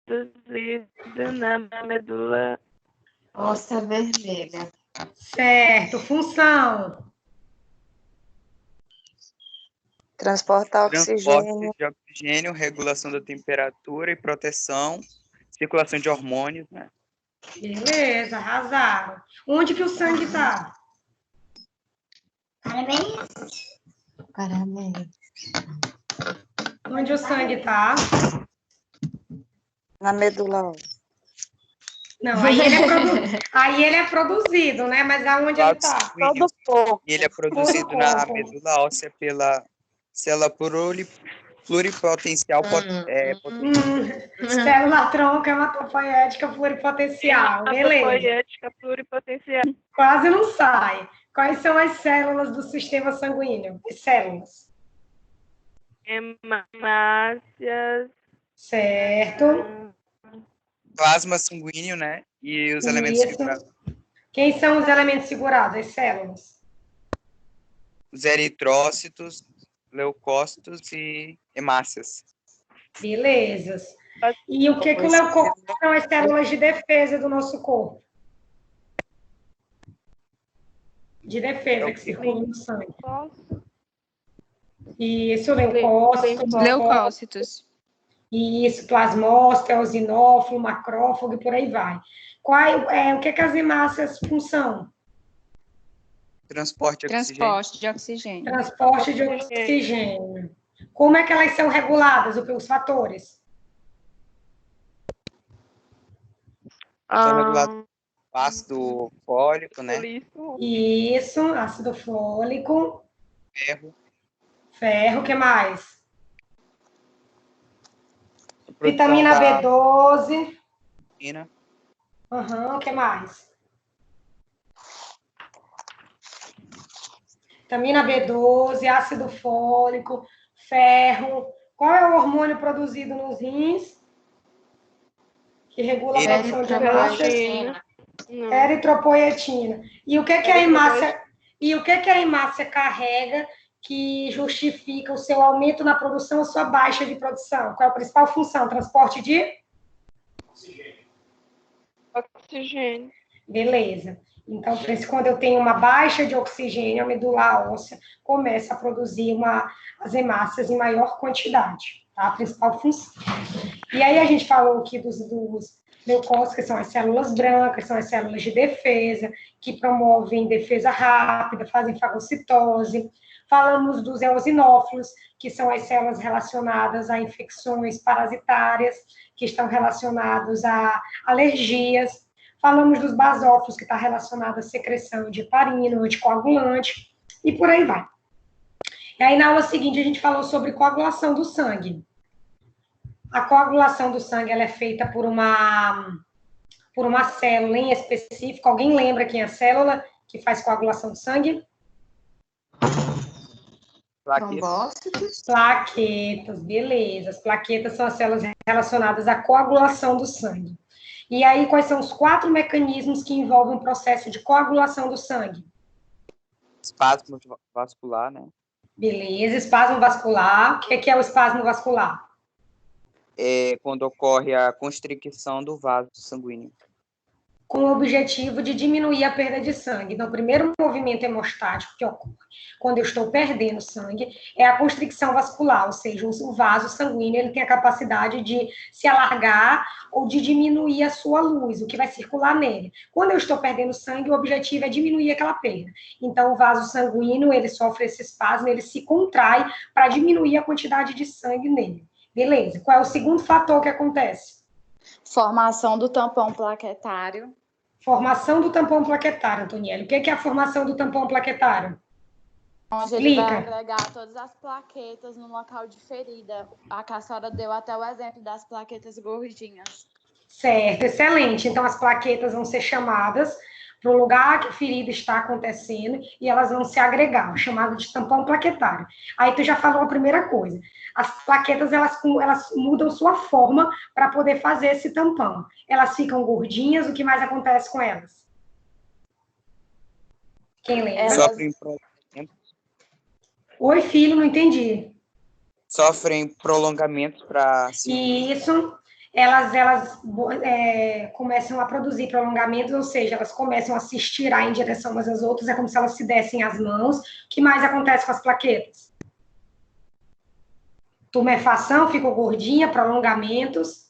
produzido na medula óssea vermelha. Certo. Função. Transportar Transporte oxigênio. de oxigênio, regulação da temperatura e proteção, circulação de hormônios, né? Beleza, arrasaram. Onde que o sangue está? Parabéns. Onde o sangue está? Na medula óssea. Não, aí ele é produzido, né? Mas aonde ele está? Sanguíneo. Todo corpo. E ele é produzido na corpo. medula óssea pela célula pluripotencial Célula tronco hematopoética pluripotencial. Beleza. poética pluripotencial. Quase não sai. Quais são as células do sistema sanguíneo? As células. Hemácias. Certo. plasma sanguíneo, né? E os elementos Isso. fibrosos. Quem são os elementos segurados? As células. Os eritrócitos, leucócitos e hemácias. Belezas. E o que o leucócito são as células de defesa do nosso corpo? De defesa, que circulam no sangue. Isso, leucócito. Leucócitos. Isso, plasmócito, eosinófilo, macrófago e por aí vai. O que as hemácias função? Transporte de oxigênio. Transporte de oxigênio. Como é que elas são reguladas, pelos fatores? São regulados por ácido fólico, né? Isso, ácido fólico. Ferro. Ferro, o que mais? Vitamina B12. O que mais? Vitamina B12, ácido fólico, ferro. Qual é o hormônio produzido nos rins? Que regula a produção de hemácia? Eritropoietina. E o que a hemácia carrega que justifica o seu aumento na produção ou sua baixa de produção? Qual é a principal função? Transporte de? Oxigênio. Beleza. Então, por isso, quando eu tenho uma baixa de oxigênio, a medula óssea começa a produzir as hemácias em maior quantidade, tá? A principal função. E aí, a gente falou aqui dos leucócitos, que são as células brancas, são as células de defesa, que promovem defesa rápida, fazem fagocitose. Falamos dos eosinófilos, que são as células relacionadas a infecções parasitárias, que estão relacionadas a alergias. Falamos dos basófilos, que está relacionado à secreção de heparina, anticoagulante, e por aí vai. E aí, na aula seguinte, a gente falou sobre coagulação do sangue. A coagulação do sangue ela é feita por uma célula em específico. Alguém lembra quem é a célula que faz coagulação do sangue? Trombócitos. Plaquetas, beleza. As plaquetas são as células relacionadas à coagulação do sangue. E aí, quais são os 4 mecanismos que envolvem o processo de coagulação do sangue? Espasmo vascular, né? Beleza, espasmo vascular. O que é o espasmo vascular? É quando ocorre a constricção do vaso sanguíneo. Com o objetivo de diminuir a perda de sangue. Então, o primeiro movimento hemostático que ocorre quando eu estou perdendo sangue é a constricção vascular, ou seja, o vaso sanguíneo ele tem a capacidade de se alargar ou de diminuir a sua luz, o que vai circular nele. Quando eu estou perdendo sangue, o objetivo é diminuir aquela perda. Então, o vaso sanguíneo, ele sofre esse espasmo, ele se contrai para diminuir a quantidade de sangue nele. Beleza. Qual é o segundo fator que acontece? Formação do tampão plaquetário. Formação do tampão plaquetário, Antonielli. O que é a formação do tampão plaquetário? Onde ele vai agregar todas as plaquetas no local de ferida. A senhora deu até o exemplo das plaquetas gordinhas. Certo, excelente. Então, as plaquetas vão ser chamadas para o lugar que a ferida está acontecendo e elas vão se agregar, chamado de tampão plaquetário. Aí tu já falou a primeira coisa. As plaquetas, elas mudam sua forma para poder fazer esse tampão. Elas ficam gordinhas, o que mais acontece com elas? Quem lembra? Sofrem Oi, filho, não entendi. Sofrem prolongamentos para... Isso. começam a produzir prolongamentos, ou seja, elas começam a se estirar em direção umas às outras, é como se elas se dessem as mãos. O que mais acontece com as plaquetas? Tumefação, ficou gordinha, prolongamentos,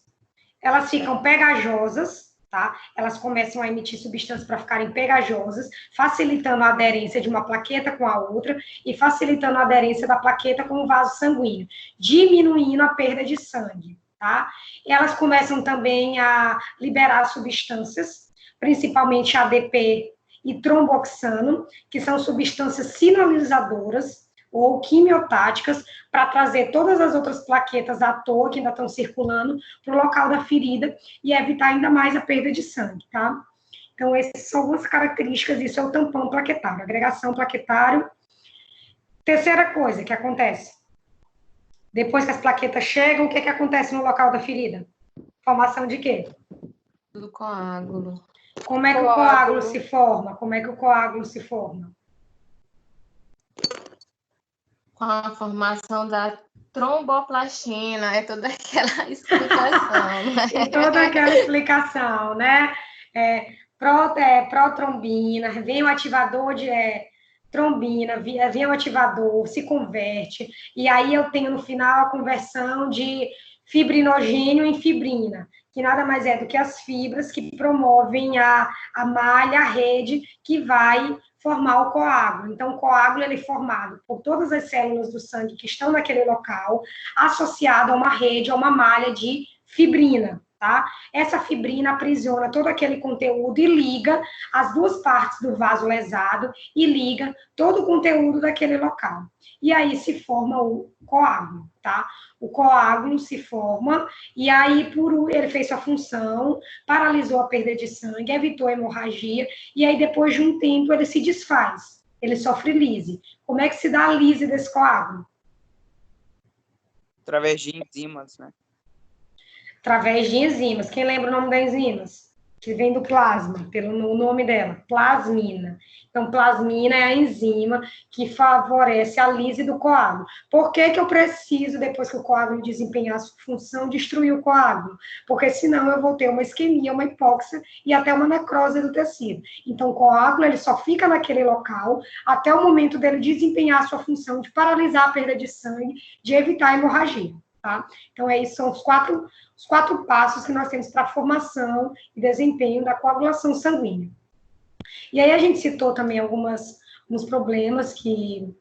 elas ficam pegajosas, tá? Elas começam a emitir substâncias para ficarem pegajosas, facilitando a aderência de uma plaqueta com a outra e facilitando a aderência da plaqueta com o vaso sanguíneo, diminuindo a perda de sangue, tá? Elas começam também a liberar substâncias, principalmente ADP e tromboxano, que são substâncias sinalizadoras ou quimiotáticas, para trazer todas as outras plaquetas à toa que ainda estão circulando para o local da ferida e evitar ainda mais a perda de sangue, tá? Então, essas são algumas características, isso é o tampão plaquetário, agregação plaquetário. Terceira coisa que acontece, depois que as plaquetas chegam, o que acontece no local da ferida? Formação de quê? Do coágulo. Como é que o coágulo se forma? Como é que o coágulo se forma? Com a formação da tromboplastina, é toda aquela explicação, né? E toda aquela explicação, né? Protrombina, vem o ativador de trombina, vem o ativador, se converte, e aí eu tenho no final a conversão de fibrinogênio em fibrina, que nada mais é do que as fibras que promovem a malha, a rede, que vai formar o coágulo. Então, o coágulo ele é formado por todas as células do sangue que estão naquele local, associado a uma rede, a uma malha de fibrina, tá? Essa fibrina aprisiona todo aquele conteúdo e liga as duas partes do vaso lesado e liga todo o conteúdo daquele local. E aí se forma o coágulo, tá? O coágulo se forma e aí ele fez sua função, paralisou a perda de sangue, evitou a hemorragia e aí depois de um tempo ele se desfaz, ele sofre lise. Como é que se dá a lise desse coágulo? Através de enzimas, né? Através de enzimas. Quem lembra o nome das enzimas? Que vem do plasma, pelo nome dela, plasmina. Então, plasmina é a enzima que favorece a lise do coágulo. Por que eu preciso, depois que o coágulo desempenhar a sua função, destruir o coágulo? Porque senão eu vou ter uma isquemia, uma hipóxia e até uma necrose do tecido. Então, o coágulo ele só fica naquele local até o momento dele desempenhar a sua função de paralisar a perda de sangue, de evitar a hemorragia. Tá? Então, esses são os quatro passos que nós temos para a formação e desempenho da coagulação sanguínea. E aí a gente citou também alguns problemas que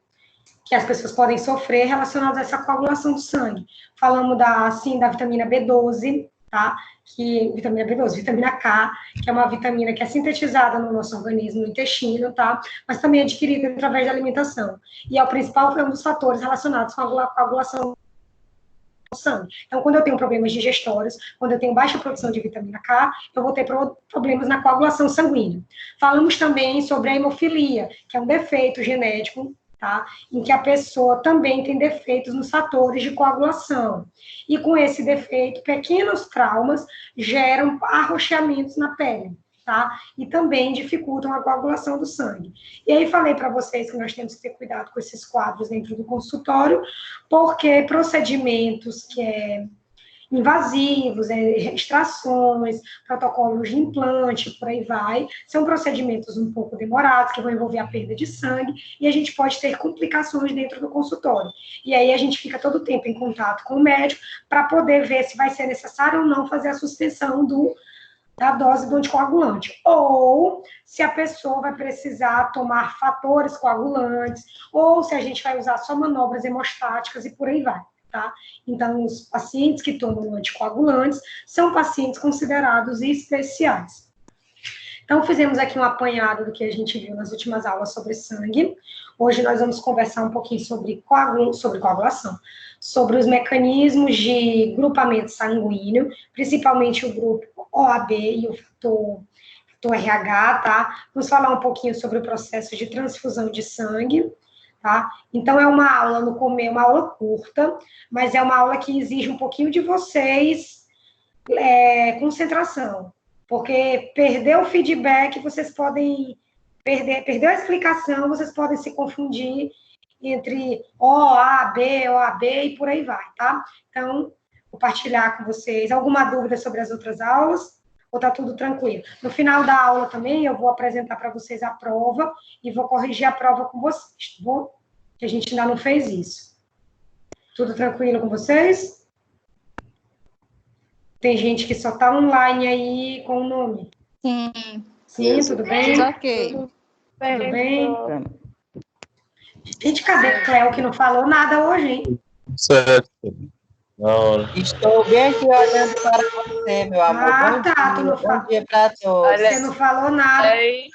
as pessoas podem sofrer relacionados a essa coagulação do sangue. Falamos da vitamina B12, tá? Vitamina K, que é uma vitamina que é sintetizada no nosso organismo, no intestino, tá? Mas também é adquirida através da alimentação. E é o principal um dos fatores relacionados com a coagulação sangue. Então, quando eu tenho problemas digestórios, quando eu tenho baixa produção de vitamina K, eu vou ter problemas na coagulação sanguínea. Falamos também sobre a hemofilia, que é um defeito genético, tá? Em que a pessoa também tem defeitos nos fatores de coagulação. E com esse defeito, pequenos traumas geram arroxeamentos na pele, tá? E também dificultam a coagulação do sangue. E aí falei para vocês que nós temos que ter cuidado com esses quadros dentro do consultório, porque procedimentos que invasivos, extrações, protocolos de implante, por aí vai, são procedimentos um pouco demorados, que vão envolver a perda de sangue, e a gente pode ter complicações dentro do consultório. E aí a gente fica todo o tempo em contato com o médico para poder ver se vai ser necessário ou não fazer a suspensão da dose do anticoagulante, ou se a pessoa vai precisar tomar fatores coagulantes, ou se a gente vai usar só manobras hemostáticas e por aí vai, tá? Então, os pacientes que tomam anticoagulantes são pacientes considerados especiais. Então, fizemos aqui um apanhado do que a gente viu nas últimas aulas sobre sangue. Hoje nós vamos conversar um pouquinho sobre coagulação, sobre os mecanismos de grupamento sanguíneo, principalmente o grupo OAB e o fator RH, tá? Vamos falar um pouquinho sobre o processo de transfusão de sangue, tá? Então, é uma aula uma aula curta, mas é uma aula que exige um pouquinho de vocês, concentração, porque perder o feedback, vocês podem perder a explicação, vocês podem se confundir entre OAB e por aí vai, tá? Então, compartilhar com vocês. Alguma dúvida sobre as outras aulas? Ou está tudo tranquilo? No final da aula também eu vou apresentar para vocês a prova e vou corrigir a prova com vocês, tá bom? Que a gente ainda não fez isso. Tudo tranquilo com vocês? Tem gente que só está online aí com o nome. Sim, Sim, tudo bem? tudo ok. Tudo bem? Gente, cadê Cléo que não falou nada hoje, hein? Certo. Na hora. Estou bem aqui olhando para você, meu amor. Ah, tá, tu não Bom dia para todos. Você não falou nada. Aí,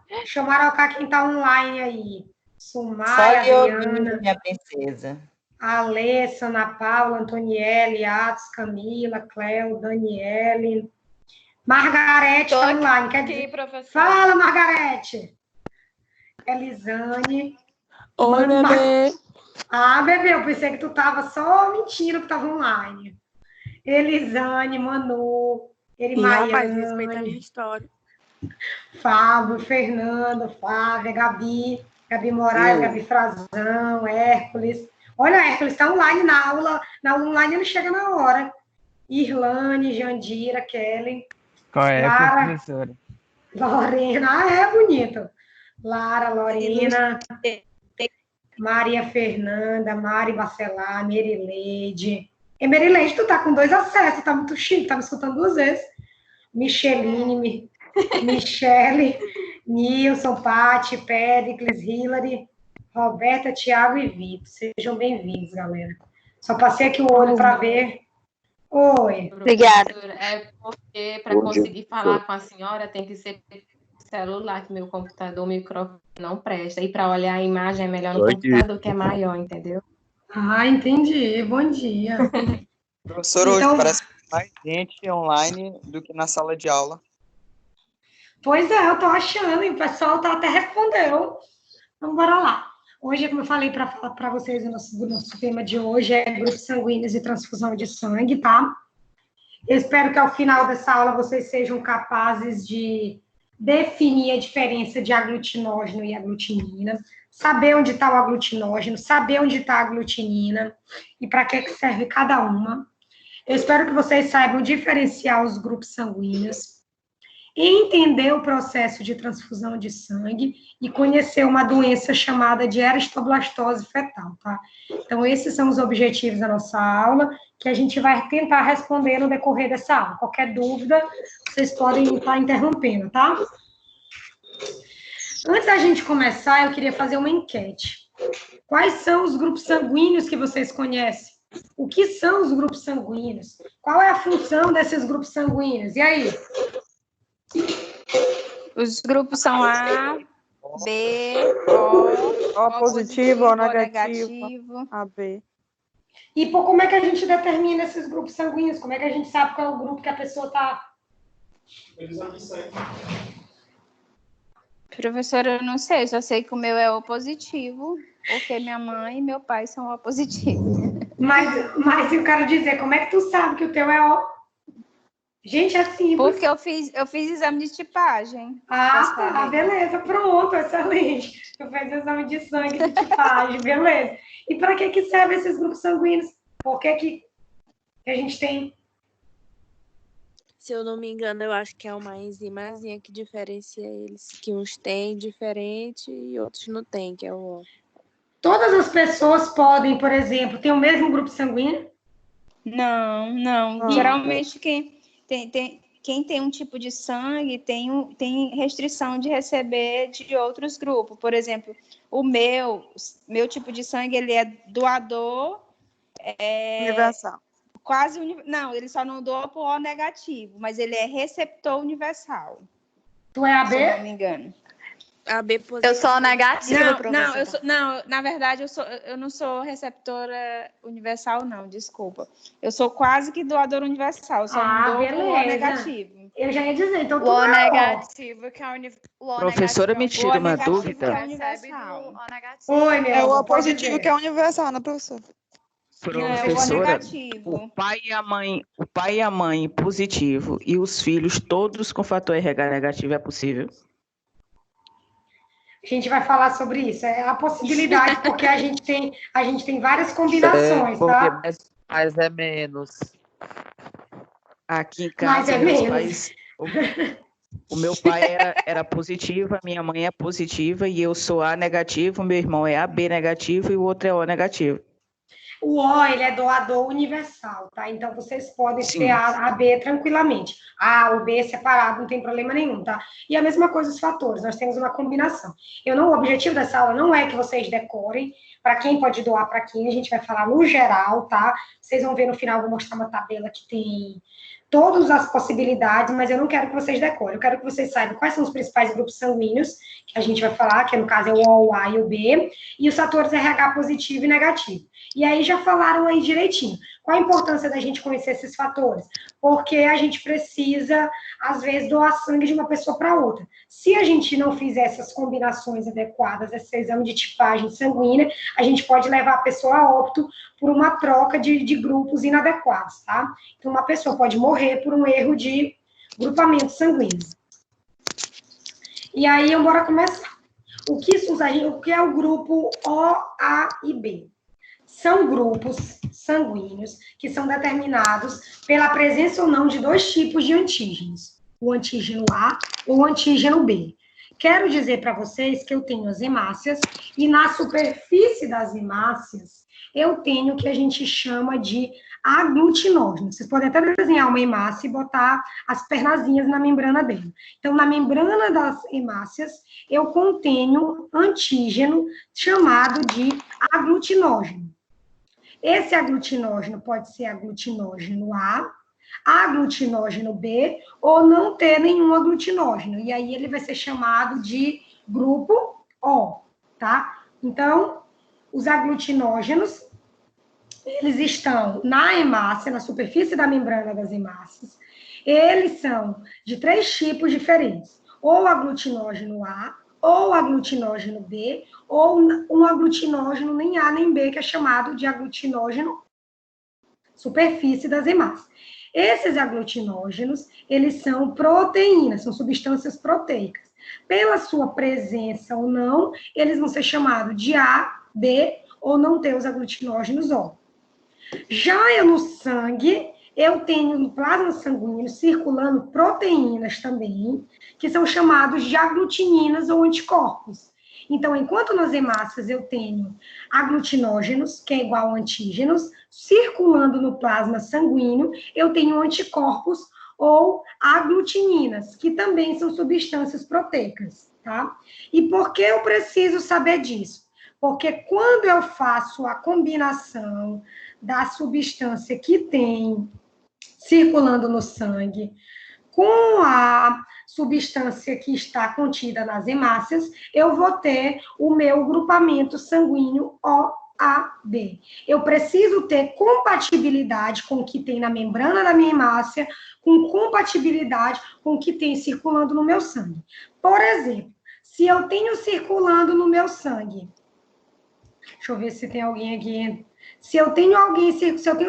Deixa eu marcar quem tá online aí. Só Sumara, lhe ouvindo, Adriana, minha princesa. Alessa, Ana Paula, Antoniele, Atos, Camila, Cléo, Daniele. Margarete Tô tá online. Quer aqui, dizer, professor. fala, Margarete. Elisane. oi, Mano, bebê. Ah, bebê, eu pensei que tu tava só mentindo que tava online. Elisane, Manu, Ih, rapaz, respeita a Erimaiane, minha história. Fábio, Fernando, Flávia, Gabi Moraes, Gabi Frazão, Hércules. Olha, Hércules tá online na aula. Na aula online ele chega na hora. Irlane, Jandira, Kelly, Qual é, Lara. professora? Lorena. Ah, é bonito. Lara, Lorena, Maria Fernanda, Mari Bacelar, Merileide. E Merileide, tu tá com 2 acessos, tá muito chique, tá me escutando 2 vezes. Micheline, Michele, Nilson, Pati, Péricles, Hilary, Roberta, Thiago e Vitor. Sejam bem-vindos, galera. Só passei aqui o olho para ver. Oi. Obrigada. É porque para conseguir falar com a senhora tem que ser celular, que meu computador, o microfone não presta. E para olhar a imagem é melhor no computador, que é maior, entendeu? Ah, entendi. Bom dia. Professor, Então- hoje parece que tem mais gente online do que na sala de aula. Pois é, eu tô achando, e o pessoal até respondeu. Então, bora lá. Hoje, como eu falei para falar para vocês, o nosso tema de hoje é grupos sanguíneos e transfusão de sangue, tá? Eu espero que ao final dessa aula vocês sejam capazes de definir a diferença de aglutinógeno e aglutinina, saber onde está o aglutinógeno, saber onde está a aglutinina e para que serve cada uma. Eu espero que vocês saibam diferenciar os grupos sanguíneos, entender o processo de transfusão de sangue e conhecer uma doença chamada de eristoblastose fetal, tá? Então, esses são os objetivos da nossa aula, que a gente vai tentar responder no decorrer dessa aula. Qualquer dúvida, vocês podem estar interrompendo, tá? Antes da gente começar, eu queria fazer uma enquete. Quais são os grupos sanguíneos que vocês conhecem? O que são os grupos sanguíneos? Qual é a função desses grupos sanguíneos? E aí? Os grupos são A, B, O positivo, O negativo. AB. E pô, como é que a gente determina esses grupos sanguíneos? Como é que a gente sabe qual é o grupo que a pessoa está? Professora, eu não sei, só sei que o meu é O positivo, porque minha mãe e meu pai são O positivo. Mas eu quero dizer, como é que tu sabe que o teu é O? Gente, é simples. Porque eu fiz exame de tipagem. Ah, tá, beleza, pronto, excelente. Tu fez exame de sangue, de tipagem, beleza. E para que servem esses grupos sanguíneos? Por que a gente tem? Se eu não me engano, eu acho que é uma enzimazinha que diferencia eles. Que uns têm diferente e outros não têm, que é o O. Todas as pessoas podem, por exemplo, ter o mesmo grupo sanguíneo? Não. Geralmente quem tem um tipo de sangue tem restrição de receber de outros grupos. Por exemplo, o meu tipo de sangue, ele é doador. Universal. Não, ele só não doa por O negativo, mas ele é receptor universal. Tu é AB? Se eu não me engano. AB positivo. Eu sou negativa, Na verdade, eu não sou receptora universal, não, desculpa. Eu sou quase que doadora universal, só não dou por O negativo. Eu já ia dizer, então tu O é negativo, que é o Professora, me tira uma dúvida. É universal. Oi, meu. É o O pode positivo dizer. que é universal, né, professor? Não, é O Professora, negativo. o pai e a mãe positivo e os filhos todos com fator RH negativo é possível? A gente vai falar sobre isso. É a possibilidade, porque a gente tem várias combinações, tá? Mas é menos. Aqui em Mas casa, é meus menos. pais. O meu pai era positivo, a minha mãe é positiva e eu sou A negativo, meu irmão é AB negativo e o outro é O negativo. O O, ele é doador universal, tá? Então, vocês podem ser Sim. A, B tranquilamente. A, o B separado, não tem problema nenhum, tá? E a mesma coisa os fatores, nós temos uma combinação. O objetivo dessa aula não é que vocês decorem, para quem pode doar para quem, a gente vai falar no geral, tá? Vocês vão ver no final, vou mostrar uma tabela que tem todas as possibilidades, mas eu não quero que vocês decorem, eu quero que vocês saibam quais são os principais grupos sanguíneos, que a gente vai falar, que no caso é o O, o A e o B, e os fatores RH positivo e negativo. E aí já falaram aí direitinho. Qual a importância da gente conhecer esses fatores? Porque a gente precisa, às vezes, doar sangue de uma pessoa para outra. Se a gente não fizer essas combinações adequadas, esse exame de tipagem sanguínea, a gente pode levar a pessoa a óbito por uma troca de grupos inadequados, tá? Então, uma pessoa pode morrer por um erro de grupamento sanguíneo. E aí, bora começar. O que é o grupo O, A e B? São grupos sanguíneos que são determinados pela presença ou não de dois tipos de antígenos, o antígeno A ou o antígeno B. Quero dizer para vocês que eu tenho as hemácias e na superfície das hemácias eu tenho o que a gente chama de aglutinógeno. Vocês podem até desenhar uma hemácia e botar as pernazinhas na membrana dela. Então, na membrana das hemácias, eu contenho antígeno chamado de aglutinógeno. Esse aglutinógeno pode ser aglutinógeno A, aglutinógeno B, ou não ter nenhum aglutinógeno. E aí ele vai ser chamado de grupo O, tá? Então, os aglutinógenos, eles estão na hemácia, na superfície da membrana das hemácias. Eles são de 3 tipos diferentes. Ou aglutinógeno A, ou aglutinógeno B, ou um aglutinógeno nem A nem B, que é chamado de aglutinógeno superfície das hemácias. Esses aglutinógenos, eles são proteínas, são substâncias proteicas. Pela sua presença ou não, eles vão ser chamados de A, B, ou não ter os aglutinógenos O. Já eu no sangue, eu tenho no plasma sanguíneo circulando proteínas também, que são chamados de aglutininas ou anticorpos. Então, enquanto nas hemácias eu tenho aglutinógenos, que é igual a antígenos, circulando no plasma sanguíneo, eu tenho anticorpos ou aglutininas, que também são substâncias proteicas, tá? E por que eu preciso saber disso? Porque quando eu faço a combinação da substância que tem circulando no sangue com a substância que está contida nas hemácias, eu vou ter o meu grupamento sanguíneo OAB. Eu preciso ter compatibilidade com o que tem na membrana da minha hemácia, com compatibilidade com o que tem circulando no meu sangue. Por exemplo, se eu tenho circulando no meu sangue, deixa eu ver se tem alguém aqui. Se eu tenho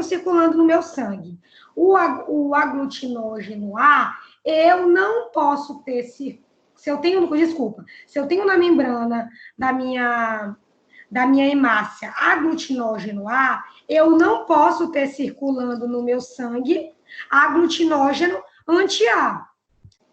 circulando no meu sangue, o aglutinógeno A, eu não posso ter, se eu tenho na membrana da minha hemácia aglutinógeno A, eu não posso ter circulando no meu sangue aglutinógeno anti-A,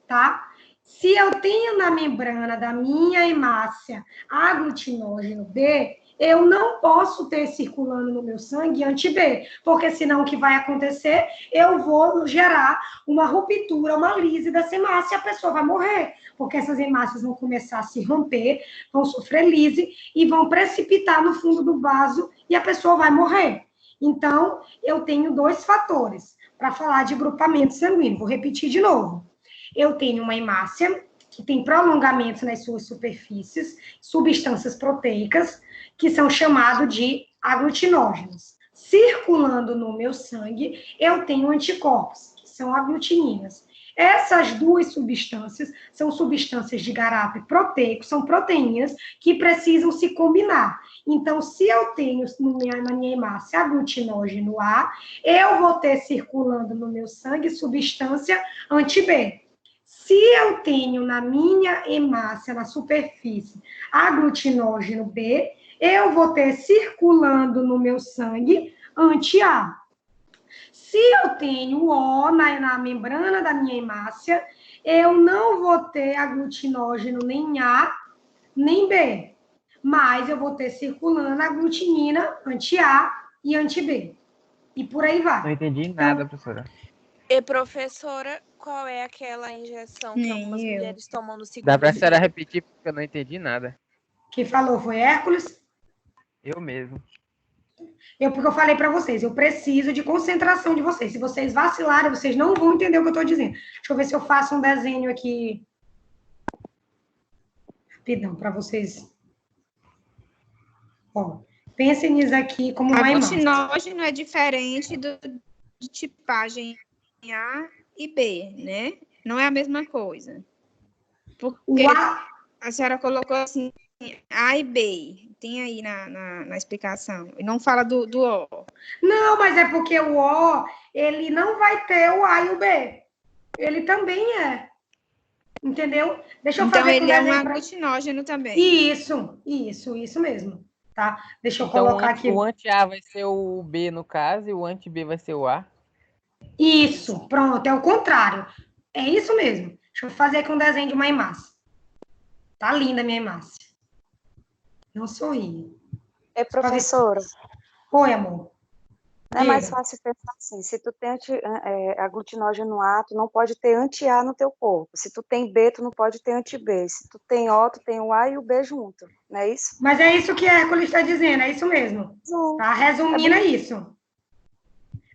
tá? Se eu tenho na membrana da minha hemácia aglutinógeno B, eu não posso ter circulando no meu sangue anti-B, porque senão o que vai acontecer, eu vou gerar uma ruptura, uma lise dessa hemácia e a pessoa vai morrer, porque essas hemácias vão começar a se romper, vão sofrer lise e vão precipitar no fundo do vaso e a pessoa vai morrer. Então, eu tenho 2 fatores para falar de grupamento sanguíneo. Vou repetir de novo. Eu tenho uma hemácia que tem prolongamentos nas suas superfícies, substâncias proteicas, que são chamados de aglutinógenos. Circulando no meu sangue, eu tenho anticorpos, que são aglutininas. Essas 2 substâncias são substâncias de caráter proteico, são proteínas que precisam se combinar. Então, se eu tenho na minha hemácia aglutinógeno A, eu vou ter circulando no meu sangue substância anti-B. Se eu tenho na minha hemácia, na superfície, aglutinógeno B, eu vou ter circulando no meu sangue anti-A, Se eu tenho O na membrana da minha hemácia, eu não vou ter aglutinógeno nem A, nem B. Mas eu vou ter circulando aglutinina anti-A e anti-B. E por aí vai. Não entendi nada, professora. E, professora, qual é aquela injeção que Nem algumas eu. mulheres tomam no segundo Dá pra dia? senhora repetir, porque eu não entendi nada. Quem falou foi Hércules. Eu mesmo. Porque eu falei para vocês, eu preciso de concentração de vocês. Se vocês vacilarem, vocês não vão entender o que eu estou dizendo. Deixa eu ver se eu faço um desenho aqui. Rapidão, para vocês. Ó, pensem nisso aqui como uma imagem. Aglutinógeno é diferente de tipagem A e B, né? Não é a mesma coisa. Porque a senhora colocou assim, A e B. Tem aí na explicação. E não fala do O. Não, mas é porque o O, ele não vai ter o A e o B. Ele também é. Entendeu? Deixa eu Então, fazer ele é um desenho pra- aglutinógeno também. Isso mesmo. Tá? Deixa eu Então, colocar aqui. o anti-A vai ser o B, no caso, e o anti-B vai ser o A. Isso, pronto, é o contrário. É isso mesmo. Deixa eu fazer aqui um desenho de uma hemácia. Tá linda a minha hemácia. Não sorri. Professora, Oi, amor. não é mais Diga. fácil pensar assim, se tu tem aglutinógeno A, tu não pode ter anti-A no teu corpo. Se tu tem B, tu não pode ter anti-B. Se tu tem O, tu tem o A e o B junto, não é isso? Mas é isso que a Hércules está dizendo, é isso mesmo. Tá? Resumindo, é isso.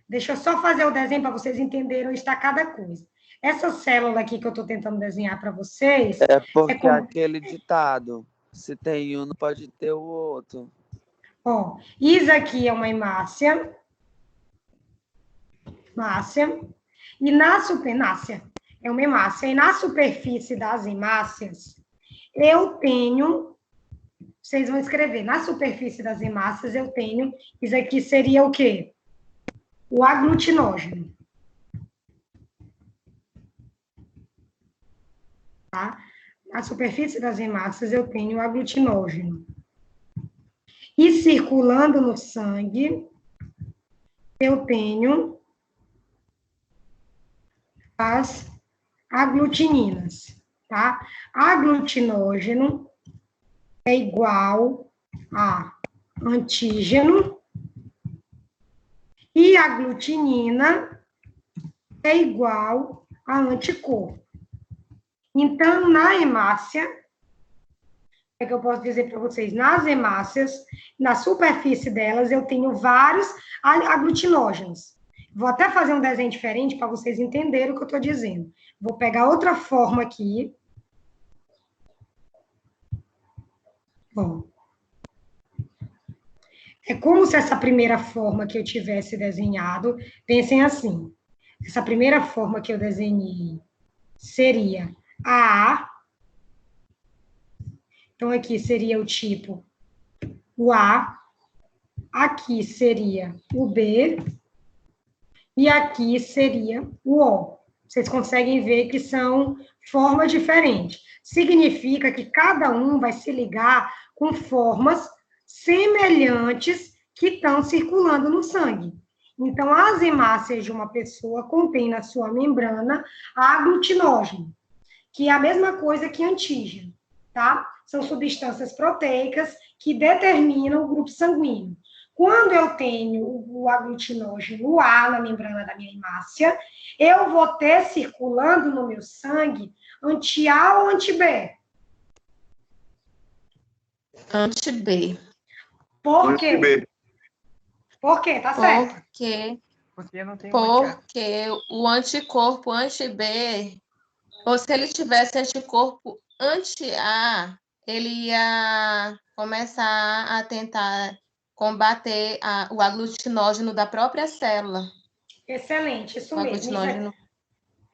Deixa eu só fazer o desenho para vocês entenderem onde está cada coisa. Essa célula aqui que eu estou tentando desenhar para vocês... É porque como- aquele ditado, se tem um, não pode ter o outro. Ó, isso aqui é uma hemácia. E na superfície, é uma hemácia. E na superfície das hemácias, eu tenho... Vocês vão escrever. Na superfície das hemácias, eu tenho... Isso aqui seria o quê? O aglutinógeno. Tá? Na superfície das hemácias, eu tenho o aglutinógeno. E circulando no sangue, eu tenho as aglutininas, tá? Aglutinógeno é igual a antígeno e aglutinina é igual a anticorpo. Então, na hemácia, é que eu posso dizer para vocês, nas hemácias, na superfície delas, eu tenho vários aglutinógenos. Vou até fazer um desenho diferente para vocês entenderem o que eu estou dizendo. Vou pegar outra forma aqui. Bom. É como se essa primeira forma que eu tivesse desenhado, pensem assim, essa primeira forma que eu desenhei seria a. Então, aqui seria o tipo o A, aqui seria o B, e aqui seria o O. Vocês conseguem ver que são formas diferentes. Significa que cada um vai se ligar com formas semelhantes que estão circulando no sangue. Então, as hemácias de uma pessoa contêm na sua membrana aglutinógeno, que é a mesma coisa que antígeno, tá? São substâncias proteicas que determinam o grupo sanguíneo. Quando eu tenho o aglutinógeno A na membrana da minha hemácia, eu vou ter circulando no meu sangue anti-A ou anti-B? Anti-B. Por quê? Anti-B. Por quê? Tá certo. Porque não tem Porque o anticorpo anti-B, ou se ele tivesse anticorpo anti-A, ele ia começar a tentar combater o aglutinógeno da própria célula. Excelente, isso O mesmo. aglutinógeno.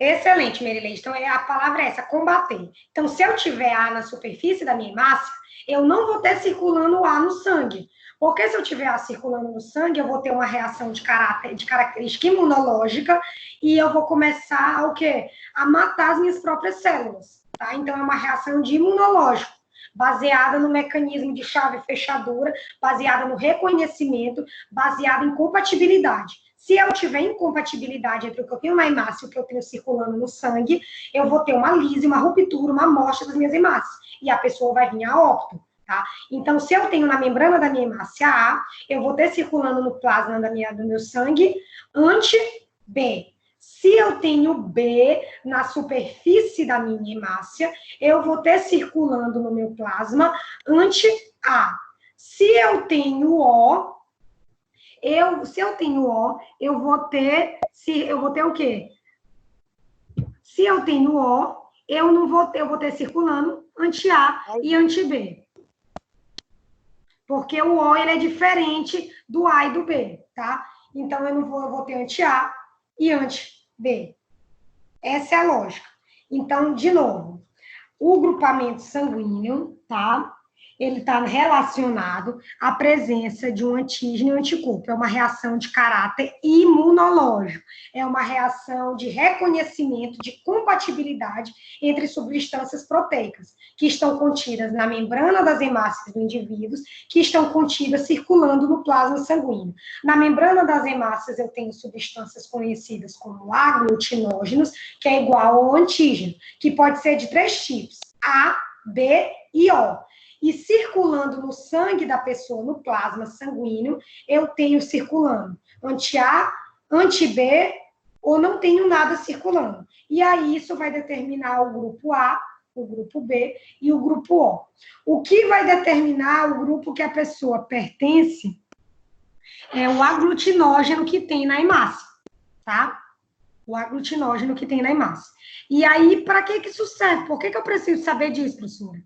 Excelente, Merilei. Então, a palavra é essa, combater. Então, se eu tiver A na superfície da minha hemácia, eu não vou ter circulando A no sangue. Porque se eu tiver A circulando no sangue, eu vou ter uma reação de característica imunológica e eu vou começar o quê? A matar as minhas próprias células. Tá? Então, é uma reação de imunológico, baseada no mecanismo de chave e fechadura, baseada no reconhecimento, baseada em compatibilidade. Se eu tiver incompatibilidade entre o que eu tenho na hemácia e o que eu tenho circulando no sangue, eu vou ter uma lise, uma ruptura, uma morte das minhas hemácias. E a pessoa vai vir a óbito, tá? Então, se eu tenho na membrana da minha hemácia A, eu vou ter circulando no plasma do meu sangue anti-B. Se eu tenho B na superfície da minha hemácia, eu vou ter circulando no meu plasma anti-A. Se eu tenho O, eu vou ter o quê? Se eu tenho O, eu vou ter circulando anti-A e anti-B. Porque o O, ele é diferente do A e do B, tá? Então, eu vou ter anti-A e anti-B. Essa é a lógica. Então, de novo, o grupamento sanguíneo, tá? Ele está relacionado à presença de um antígeno e um anticorpo. É uma reação de caráter imunológico. É uma reação de reconhecimento de compatibilidade entre substâncias proteicas, que estão contidas na membrana das hemácias do indivíduo, que estão contidas circulando no plasma sanguíneo. Na membrana das hemácias eu tenho substâncias conhecidas como aglutinógenos, que é igual ao antígeno, que pode ser de 3 tipos, A, B e O. E circulando no sangue da pessoa, no plasma sanguíneo, eu tenho circulando anti-A, anti-B, ou não tenho nada circulando. E aí isso vai determinar o grupo A, o grupo B e o grupo O. O que vai determinar o grupo que a pessoa pertence é o aglutinógeno que tem na hemácia, tá? O aglutinógeno que tem na hemácia. E aí, para que isso serve? Por que eu preciso saber disso, professora?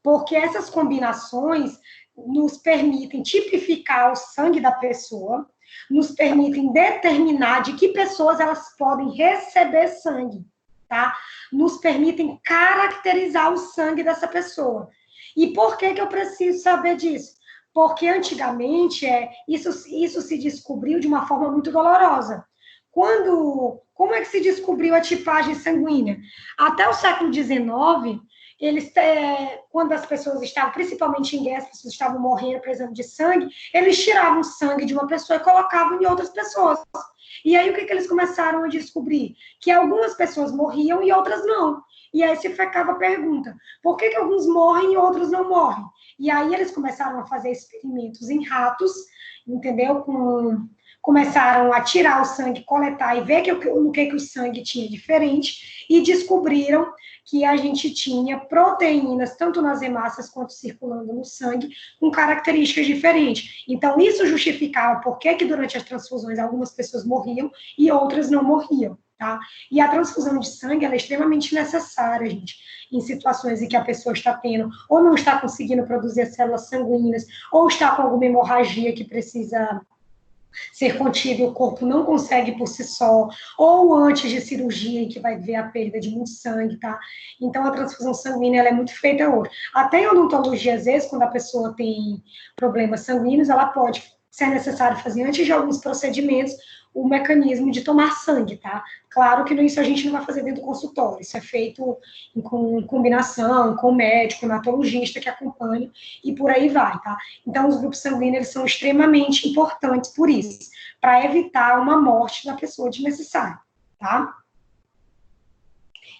Porque essas combinações nos permitem tipificar o sangue da pessoa, nos permitem determinar de que pessoas elas podem receber sangue, tá? Nos permitem caracterizar o sangue dessa pessoa. E por que eu preciso saber disso? Porque antigamente isso se descobriu de uma forma muito dolorosa. Como é que se descobriu a tipagem sanguínea? Até o século XIX, quando as pessoas estavam, principalmente em guerra, as pessoas estavam morrendo, precisando de sangue, eles tiravam o sangue de uma pessoa e colocavam em outras pessoas. E aí, o que eles começaram a descobrir? Que algumas pessoas morriam e outras não. E aí se ficava a pergunta, por que alguns morrem e outros não morrem? E aí eles começaram a fazer experimentos em ratos, entendeu? Começaram a tirar o sangue, coletar e ver no que o sangue tinha diferente e descobriram que a gente tinha proteínas, tanto nas hemácias quanto circulando no sangue, com características diferentes. Então, isso justificava por que durante as transfusões algumas pessoas morriam e outras não morriam, tá? E a transfusão de sangue, ela é extremamente necessária, gente, em situações em que a pessoa está tendo, ou não está conseguindo produzir as células sanguíneas, ou está com alguma hemorragia que precisa ser contido e o corpo não consegue por si só, ou antes de cirurgia, em que vai ver a perda de muito sangue, tá? Então, a transfusão sanguínea, ela é muito feita hoje. Até em odontologia, às vezes, quando a pessoa tem problemas sanguíneos, ela pode ser necessário fazer, antes de alguns procedimentos, o mecanismo de tomar sangue, tá? Claro que isso a gente não vai fazer dentro do consultório, isso é feito com combinação, com o médico, hematologista que acompanha, e por aí vai, tá? Então, os grupos sanguíneos, eles são extremamente importantes por isso, para evitar uma morte da pessoa desnecessária, tá?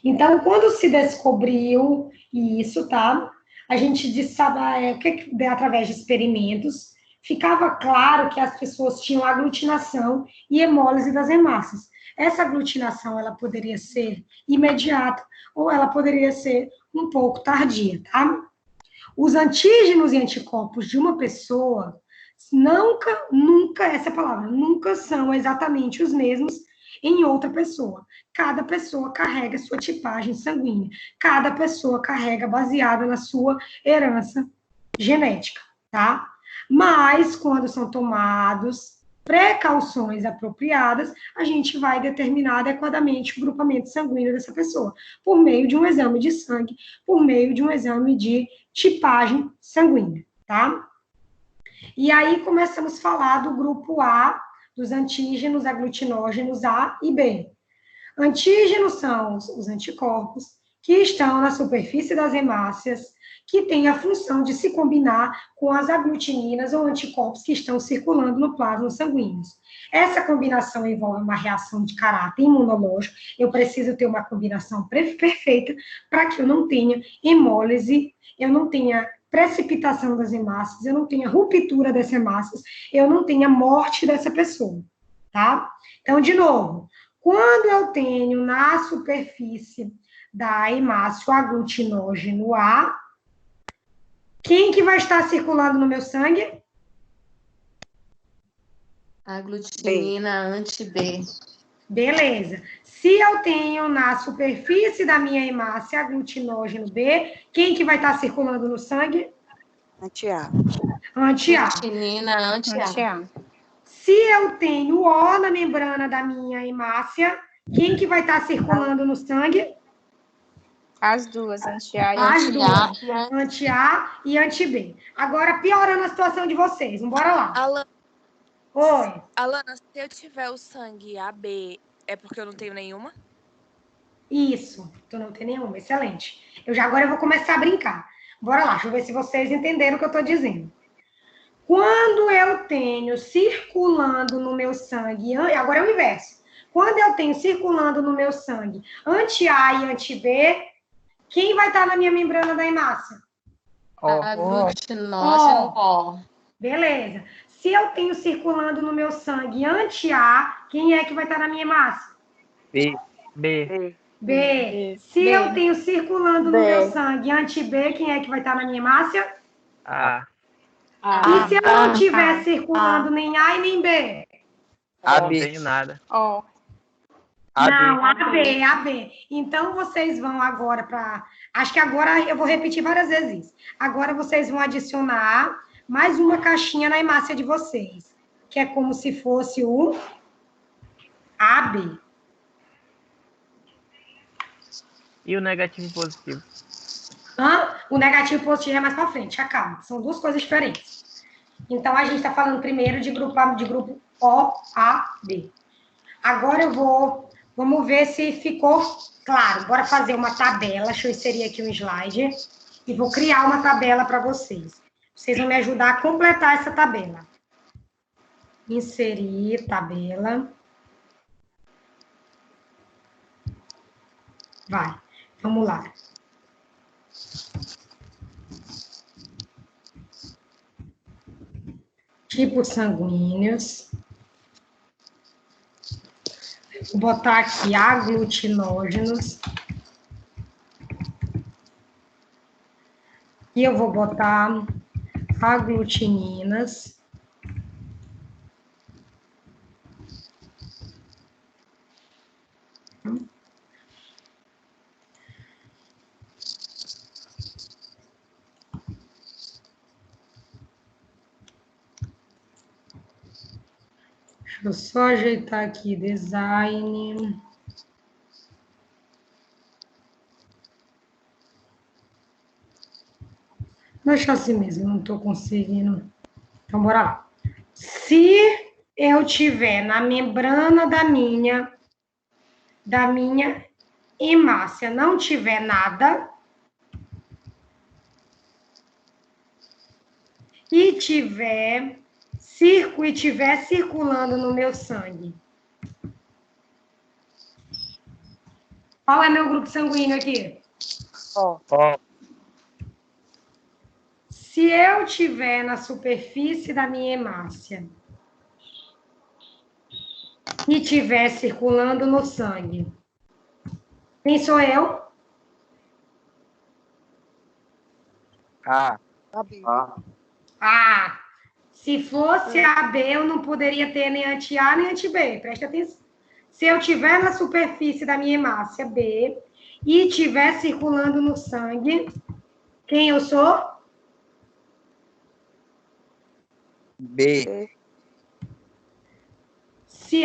Então, quando se descobriu isso, tá? A gente disse, através de experimentos, ficava claro que as pessoas tinham aglutinação e hemólise das hemácias. Essa aglutinação, ela poderia ser imediata ou ela poderia ser um pouco tardia, tá? Os antígenos e anticorpos de uma pessoa nunca, essa é a palavra, nunca são exatamente os mesmos em outra pessoa. Cada pessoa carrega sua tipagem sanguínea. Cada pessoa carrega baseada na sua herança genética, tá? Mas, quando são tomados precauções apropriadas, a gente vai determinar adequadamente o grupamento sanguíneo dessa pessoa, por meio de um exame de sangue, por meio de um exame de tipagem sanguínea, tá? E aí começamos a falar do grupo A, dos antígenos aglutinógenos A e B. Antígenos são os anticorpos que estão na superfície das hemácias, que tem a função de se combinar com as aglutininas ou anticorpos que estão circulando no plasma sanguíneo. Essa combinação envolve uma reação de caráter imunológico. Eu preciso ter uma combinação perfeita para que eu não tenha hemólise, eu não tenha precipitação das hemácias, eu não tenha ruptura das hemácias, eu não tenha morte dessa pessoa, tá? Então, de novo, quando eu tenho na superfície da hemácia o aglutinógeno A, quem que vai estar circulando no meu sangue? Aglutinina anti-B. Beleza. Se eu tenho na superfície da minha hemácia aglutinógeno B, quem que vai estar circulando no sangue? Anti-A. Anti-A. Aglutinina anti-A. Se eu tenho O na membrana da minha hemácia, quem que vai estar circulando no sangue? As duas, anti-A e As anti-B. duas, anti-A e anti-B. Agora, piorando a situação de vocês, bora lá. Oi. Alana, se eu tiver o sangue AB, é porque eu não tenho nenhuma? Isso, tu não tem nenhuma, excelente. Agora eu vou começar a brincar. Bora lá, deixa eu ver se vocês entenderam o que eu tô dizendo. Quando eu tenho circulando no meu sangue, agora é o inverso. Quando eu tenho circulando no meu sangue anti-A e anti-B, quem vai estar na minha membrana da hemácia? Aglutinógeno O. Beleza. Se eu tenho circulando no meu sangue anti-A, quem é que vai estar na minha hemácia? B. Se eu tenho circulando no meu sangue anti-B, quem é que vai estar na minha hemácia? A. E se eu não tiver circulando nem A e nem B? Não tenho nada. Não, AB. Então, vocês vão agora para... Acho que agora eu vou repetir várias vezes isso. Agora vocês vão adicionar mais uma caixinha na hemácia de vocês, que é como se fosse o AB. E o negativo e positivo? O negativo e positivo é mais para frente, calma. São duas coisas diferentes. Então, a gente está falando primeiro de grupo O, A, B. Agora eu vou... Vamos ver se ficou claro. Bora fazer uma tabela. Deixa eu inserir aqui um slide. E vou criar uma tabela para vocês. Vocês vão me ajudar a completar essa tabela. Inserir tabela. Vai. Vamos lá. Tipos sanguíneos. Vou botar aqui aglutinógenos. E eu vou botar aglutininas. Deixa eu só ajeitar aqui, design. Deixa assim mesmo, não estou conseguindo. Então, bora lá. Se eu tiver na membrana da minha hemácia, não tiver nada, e tiver circulando no meu sangue. Qual é meu grupo sanguíneo aqui? Se eu tiver na superfície da minha hemácia e tiver circulando no sangue, quem sou eu? Se fosse AB, eu não poderia ter nem anti-A nem anti-B. Presta atenção. Se eu tiver na superfície da minha hemácia B e tiver circulando no sangue, quem eu sou? B.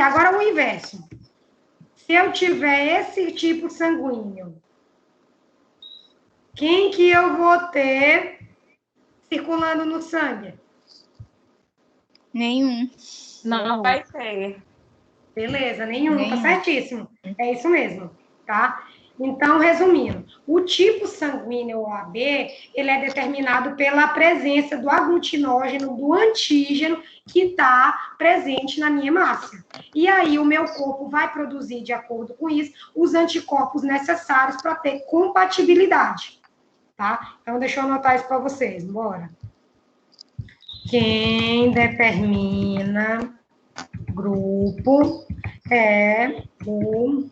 Agora o inverso. Se eu tiver esse tipo sanguíneo, quem que eu vou ter circulando no sangue? Nenhum. Não vai ter. Beleza, nenhum, tá certíssimo. É isso mesmo, tá? Então, resumindo, o tipo sanguíneo OAB, ele é determinado pela presença do aglutinógeno, do antígeno, que está presente na minha hemácia. E aí, o meu corpo vai produzir, de acordo com isso, os anticorpos necessários para ter compatibilidade, tá? Então, deixa eu anotar isso para vocês, bora. Quem determina grupo é o...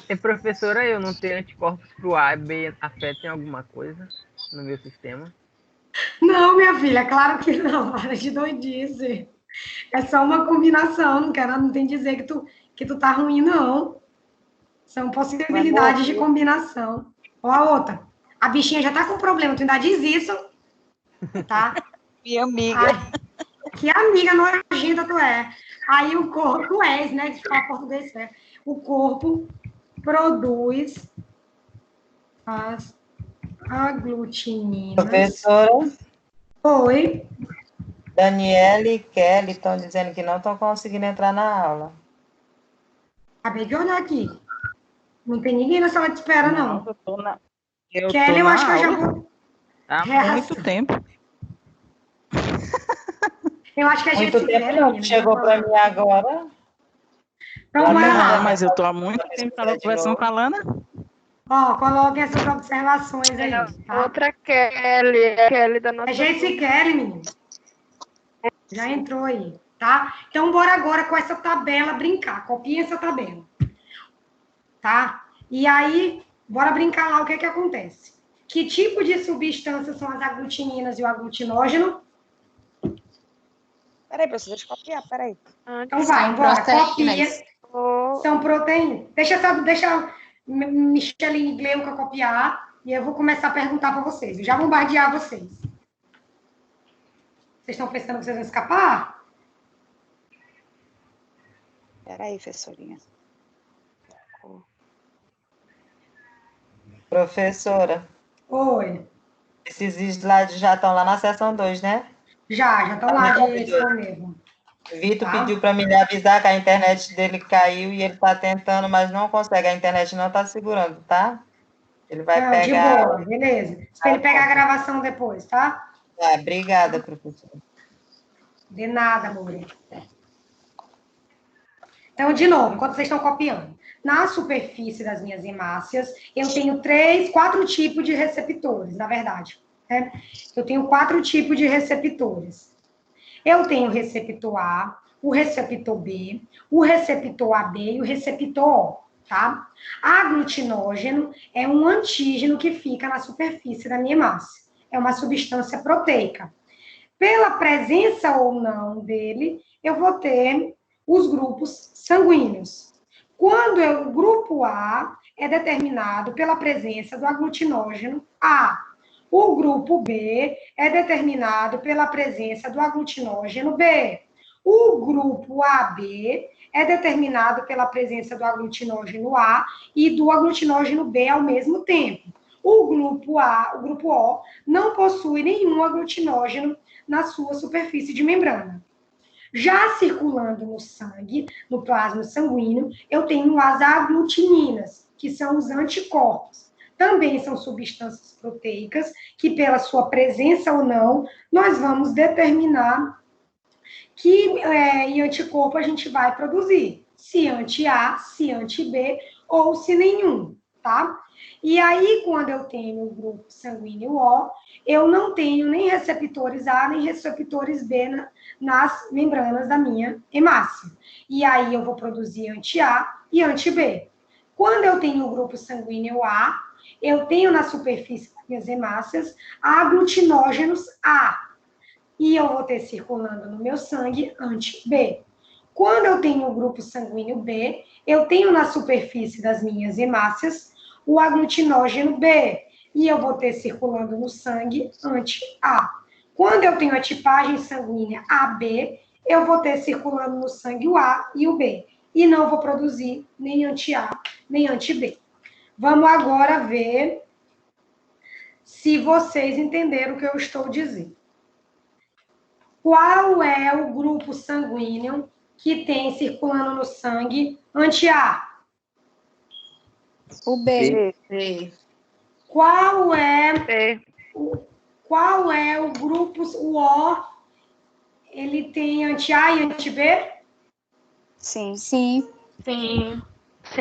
E professora, eu não tenho anticorpos pro A e B afetam alguma coisa no meu sistema? Não, minha filha, claro que não. Para de doidice. É só uma combinação, não tem dizer que tu tá ruim, não. São possibilidades de combinação. Ó, a outra. A bichinha já tá com problema, tu ainda diz isso, tá? Minha amiga. Ai, que amiga nojenta tu é. Aí o corpo né? De falar português, né? O corpo produz as aglutininas. Professora, Oi. Daniela e Kelly estão dizendo que não estão conseguindo entrar na aula. Acabei de olhar aqui. Não tem ninguém na sala de espera, não. Eu tô na Kelly, eu acho que eu já aula vou... há muito tempo. Eu acho que a gente... Muito tempo não, chegou para mim agora. Então, vai lá. Mas eu tô há muito tempo conversando com a Lana. Ó, coloquem essas observações aí, tá? Outra Kelly, a Kelly da nossa... É gente Kelly, menino. Já entrou aí, tá? Então, bora agora com essa tabela brincar. Copiem essa tabela. Tá? E aí, bora brincar lá o que acontece. Que tipo de substâncias são as aglutininas e o aglutinógeno? Peraí, professor, deixa eu copiar, peraí. Então vai, embora, copia. São proteínas. Deixa Micheline Gleuca copiar e eu vou começar a perguntar para vocês. Eu já vou bombardear vocês. Vocês estão pensando que vocês vão escapar? Peraí, professorinha. Professora. Oi. Esses slides já estão lá na seção 2, né? Já estão lá de mesmo. Vitor pediu para me avisar que a internet dele caiu e ele está tentando, mas não consegue. A internet não está segurando, tá? Ele vai pegar... De boa, beleza. Espera ele pegar a gravação depois, tá? Obrigada, professora. De nada, amor. Então, de novo, enquanto vocês estão copiando. Na superfície das minhas hemácias, eu tenho 4 tipos de receptores, na verdade. Né? Eu tenho 4 tipos de receptores. Eu tenho o receptor A, o receptor B, o receptor AB e o receptor O, tá? Aglutinógeno é um antígeno que fica na superfície da minha hemácia. É uma substância proteica. Pela presença ou não dele, eu vou ter os grupos sanguíneos. Quando o grupo A é determinado pela presença do aglutinógeno A. O grupo B é determinado pela presença do aglutinógeno B. O grupo AB é determinado pela presença do aglutinógeno A e do aglutinógeno B ao mesmo tempo. O grupo O, não possui nenhum aglutinógeno na sua superfície de membrana. Já circulando no sangue, no plasma sanguíneo, eu tenho as aglutininas, que são os anticorpos. Também são substâncias proteicas que, pela sua presença ou não, nós vamos determinar que anticorpo a gente vai produzir. Se anti-A, se anti-B ou se nenhum, tá? E aí, quando eu tenho o grupo sanguíneo O, eu não tenho nem receptores A, nem receptores B nas membranas da minha hemácia. E aí, eu vou produzir anti-A e anti-B. Quando eu tenho o grupo sanguíneo A, eu tenho na superfície das minhas hemácias aglutinógenos A. E eu vou ter circulando no meu sangue anti-B. Quando eu tenho o grupo sanguíneo B, eu tenho na superfície das minhas hemácias o aglutinógeno B. E eu vou ter circulando no sangue anti-A. Quando eu tenho a tipagem sanguínea AB, eu vou ter circulando no sangue o A e o B. E não vou produzir nem anti-A, nem anti-B. Vamos agora ver se vocês entenderam o que eu estou dizendo. Qual é o grupo sanguíneo que tem circulando no sangue anti-A? O B. B. Qual é o grupo, o O, ele tem anti-A e anti-B? Sim. Sim. Sim.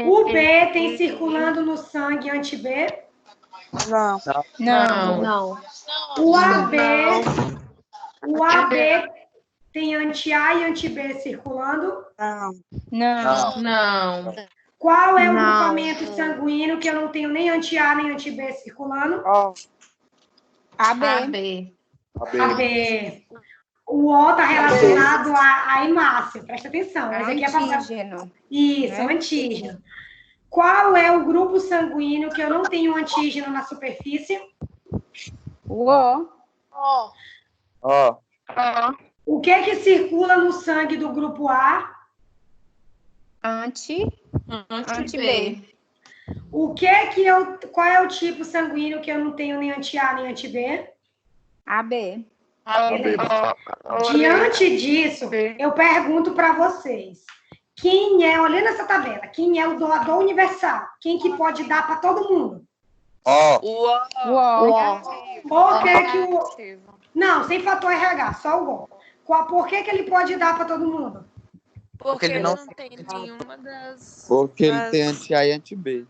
O B tem circulando no sangue anti-B? Não. Não. Não. O AB tem anti-A e anti-B circulando? Não. Não. Qual é o Não. grupamento sanguíneo que eu não tenho nem anti-A nem anti-B circulando? Ó. AB. AB. AB. O O está relacionado à hemácia, presta atenção. Esse aqui é para... Antígeno. Isso, né? antígeno. Qual é o grupo sanguíneo que eu não tenho antígeno na superfície? O O. Ó. O que que circula no sangue do grupo A? Anti-B. O que que qual é o tipo sanguíneo que eu não tenho nem anti-A nem anti-B? AB. Beleza. Diante disso, eu pergunto para vocês. Quem é, olhando essa tabela, quem é o doador universal? Quem que pode dar para todo mundo? Ó. O O. Por que que o... Não, sem fator RH, só o O. Por que que ele pode dar para todo mundo? Porque ele ele não não tem nenhuma das... Porque ele tem anti-A e anti-B.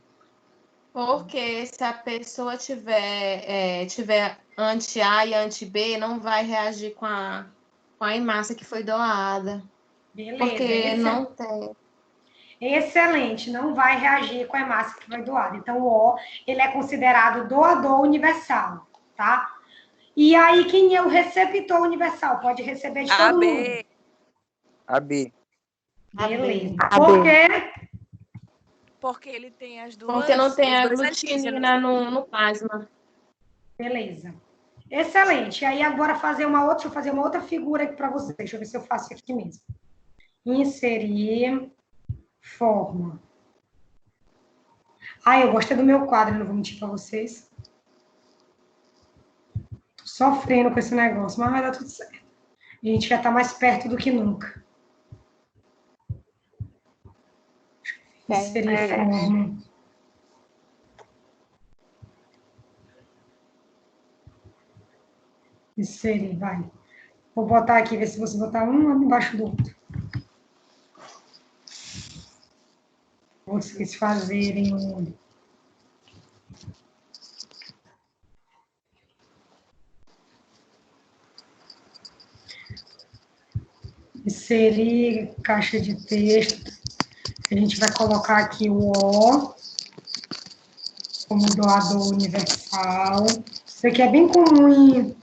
Porque se a pessoa tiver anti-A e anti-B, não vai reagir com a hemácia que foi doada. Beleza. Porque não tem. Excelente, não vai reagir com a hemácia que foi doada. Então, o O, ele é considerado doador universal, tá? E aí, quem é o receptor universal? Pode receber de todo mundo. AB. Beleza. Por quê? Porque ele tem as duas... Porque não tem os a dois glutinina antígenos. no plasma. Beleza. Excelente. Aí, agora, deixa eu fazer uma outra figura aqui para vocês. Deixa eu ver se eu faço aqui mesmo. Inserir forma. Eu gostei do meu quadro, não vou mentir para vocês. Tô sofrendo com esse negócio, mas vai dar tudo certo. A gente já está mais perto do que nunca. Inserir forma. Inserir, vai. Vou botar aqui, ver se você botar um embaixo do outro. Vocês fazerem um... Inserir caixa de texto. A gente vai colocar aqui o O como doador universal. Isso aqui é bem comum.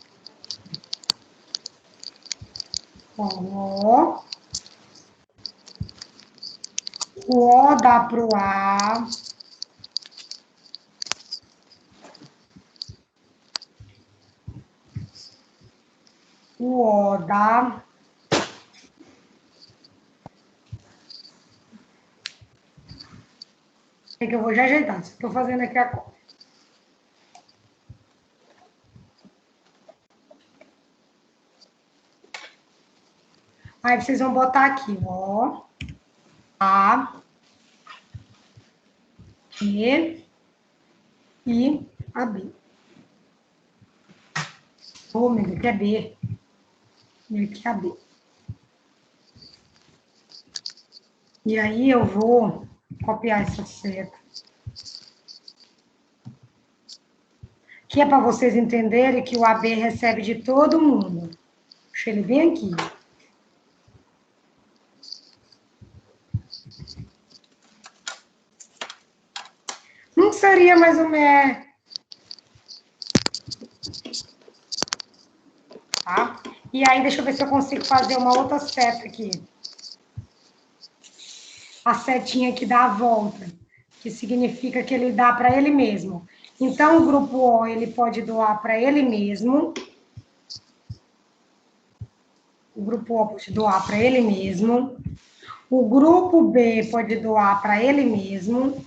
O O dá para o A. O O dá... É que eu vou já ajeitar. Estou fazendo aqui a conta. Aí vocês vão botar aqui, ó. A. E. E. A B. Oh, meu Deus, que é B. E aqui é a B. E aí eu vou copiar essa seta. Que é para vocês entenderem que o AB recebe de todo mundo. Deixa ele bem aqui. Não seria mais ou menos... Tá? E aí, deixa eu ver se eu consigo fazer uma outra seta aqui. A setinha que dá a volta, que significa que ele dá para ele mesmo. Então, o grupo O, ele pode doar para ele mesmo. O grupo O pode doar para ele mesmo. O grupo B pode doar para ele mesmo.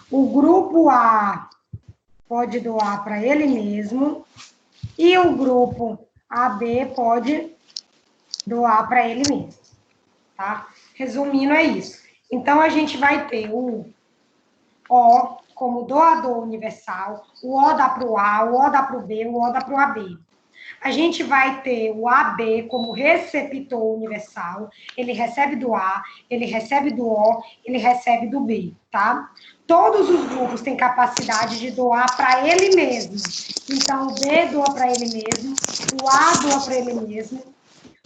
O grupo A pode doar para ele mesmo. E o grupo AB pode doar para ele mesmo. Tá? Resumindo, é isso. Então, a gente vai ter o O, como doador universal, o O dá para o A, o O dá para o B, o O dá para o AB. A gente vai ter o AB como receptor universal, ele recebe do A, ele recebe do O, ele recebe do B, tá? Todos os grupos têm capacidade de doar para ele mesmo. Então, o B doa para ele mesmo, o A doa para ele mesmo,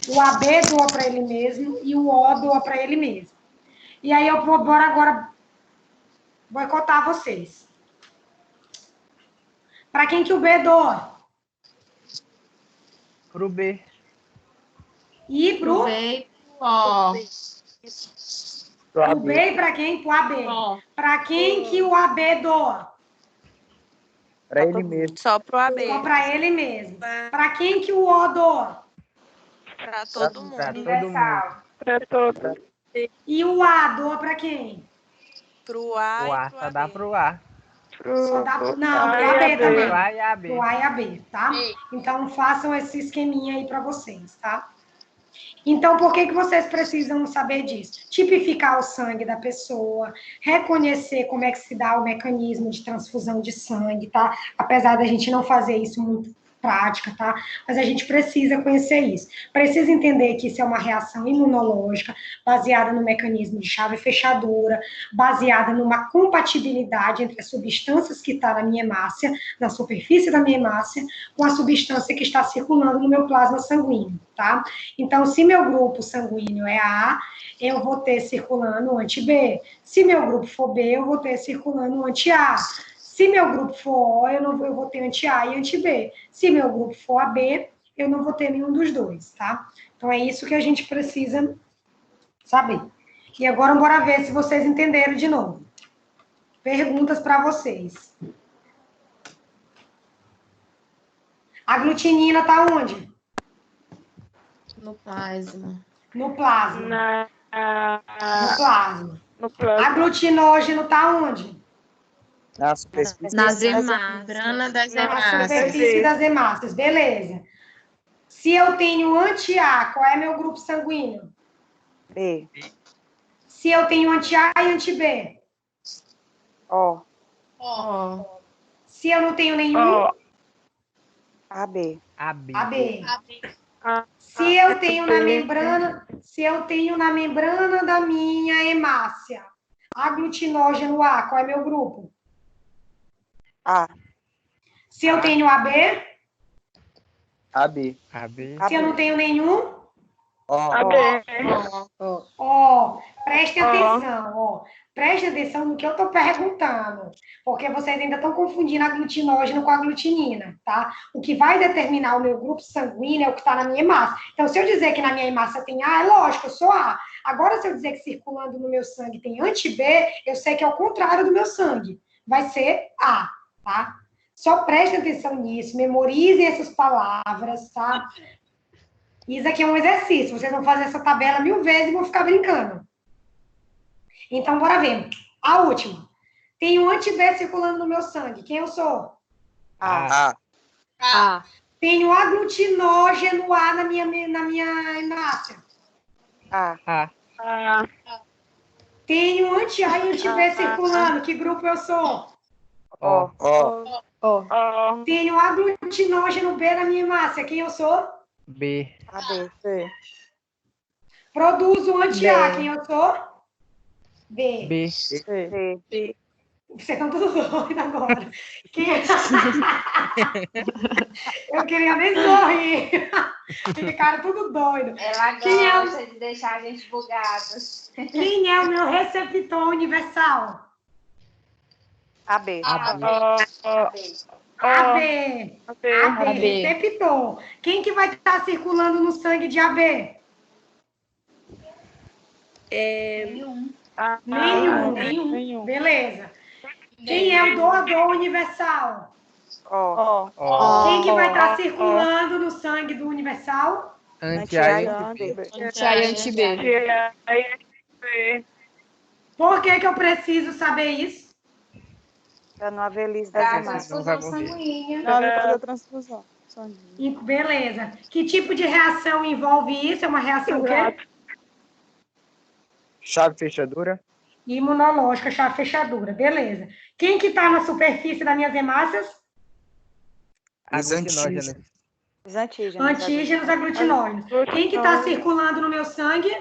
o AB doa para ele mesmo e o O doa para ele mesmo. E aí eu vou agora boicotar vocês. Para quem que o B doa? Pro B. E pro B e pro O. O B e para quem? Pro AB. Para quem que o AB doa? Para ele mesmo. Só pro AB. Só para ele mesmo. Para quem que o O doa? Para todo mundo. Pra todo mundo. Para todo. E o A doa para quem? Pro A O A e pro só AB. dá pro A. Só dá pro... Não, pro AB também. Pro A e AB. Pro A e AB, tá? Então, façam esse esqueminha aí para vocês, tá? Então, por que vocês precisam saber disso? Tipificar o sangue da pessoa, reconhecer como é que se dá o mecanismo de transfusão de sangue, tá? Apesar da gente não fazer isso muito prática, tá? Mas a gente precisa conhecer isso. Precisa entender que isso é uma reação imunológica, baseada no mecanismo de chave e fechadura, baseada numa compatibilidade entre as substâncias que estão na minha hemácia, na superfície da minha hemácia, com a substância que está circulando no meu plasma sanguíneo, tá? Então, se meu grupo sanguíneo é A, eu vou ter circulando o anti-B. Se meu grupo for B, eu vou ter circulando o anti-A. Se meu grupo for O, eu vou ter anti-A e anti-B. Se meu grupo for AB, eu não vou ter nenhum dos dois, tá? Então, é isso que a gente precisa saber. E agora, bora ver se vocês entenderam de novo. Perguntas para vocês. A glutinina tá onde? No plasma. No plasma. No plasma. No plasma. A glutinógeno tá onde? Na superfície. Nas membranas das Na hemácias. superfície das hemácias, beleza. Se eu tenho anti-A, qual é meu grupo sanguíneo? B. Se eu tenho anti-A e anti-B? O. Se eu não tenho nenhum? AB. AB. AB. Se eu tenho na membrana da minha hemácia, aglutinógeno A, qual é meu grupo? A. Se eu tenho AB? AB. AB. Se eu não tenho nenhum? Ó. Ó, prestem atenção, ó. Prestem atenção no que eu estou perguntando, porque vocês ainda estão confundindo a glutinógeno com a glutinina, tá? O que vai determinar o meu grupo sanguíneo é o que está na minha hemácia. Então, se eu dizer que na minha hemácia tem A, é lógico, eu sou A. Agora, se eu dizer que circulando no meu sangue tem anti-B, eu sei que é o contrário do meu sangue. Vai ser A, tá? Só prestem atenção nisso, memorizem essas palavras, tá? Isso aqui é um exercício. Vocês vão fazer essa tabela 1000 vezes e vão ficar brincando. Então, bora ver. A última. Tem um anti-B circulando no meu sangue. Quem eu sou? A. Tenho aglutinógeno A na minha hemácia. A. Tenho anti-A e anti-B circulando. Que grupo eu sou? O. Ó. Tenho aglutinógeno B na minha hemácia. Quem eu sou? B. AB. Produzo anti-A. Quem eu sou? B. B. C. Vocês estão todos doidos agora. Quem é? Eu queria nem sorrir. Ficaram tudo doido. Ela gosta de deixar a gente bugada. Quem é o meu receptor universal? AB. AB. Receptor. Quem que vai estar circulando no sangue de AB? Nenhum. Beleza. Quem é o doador universal? O. Quem que vai estar circulando no sangue do universal? Anti-A e Anti-B. Por que eu preciso saber isso? Para não haver lista Para das a hemácias. transfusão sanguínea. Na hora da transfusão. Beleza. Que tipo de reação envolve isso? É uma reação o quê? Chave fechadura. Imunológica, chave fechadura, beleza. Quem que está na superfície das minhas hemácias? Aglutinógenos. Os antígenos. Antígenos aglutinógenos. Quem que está circulando no meu sangue?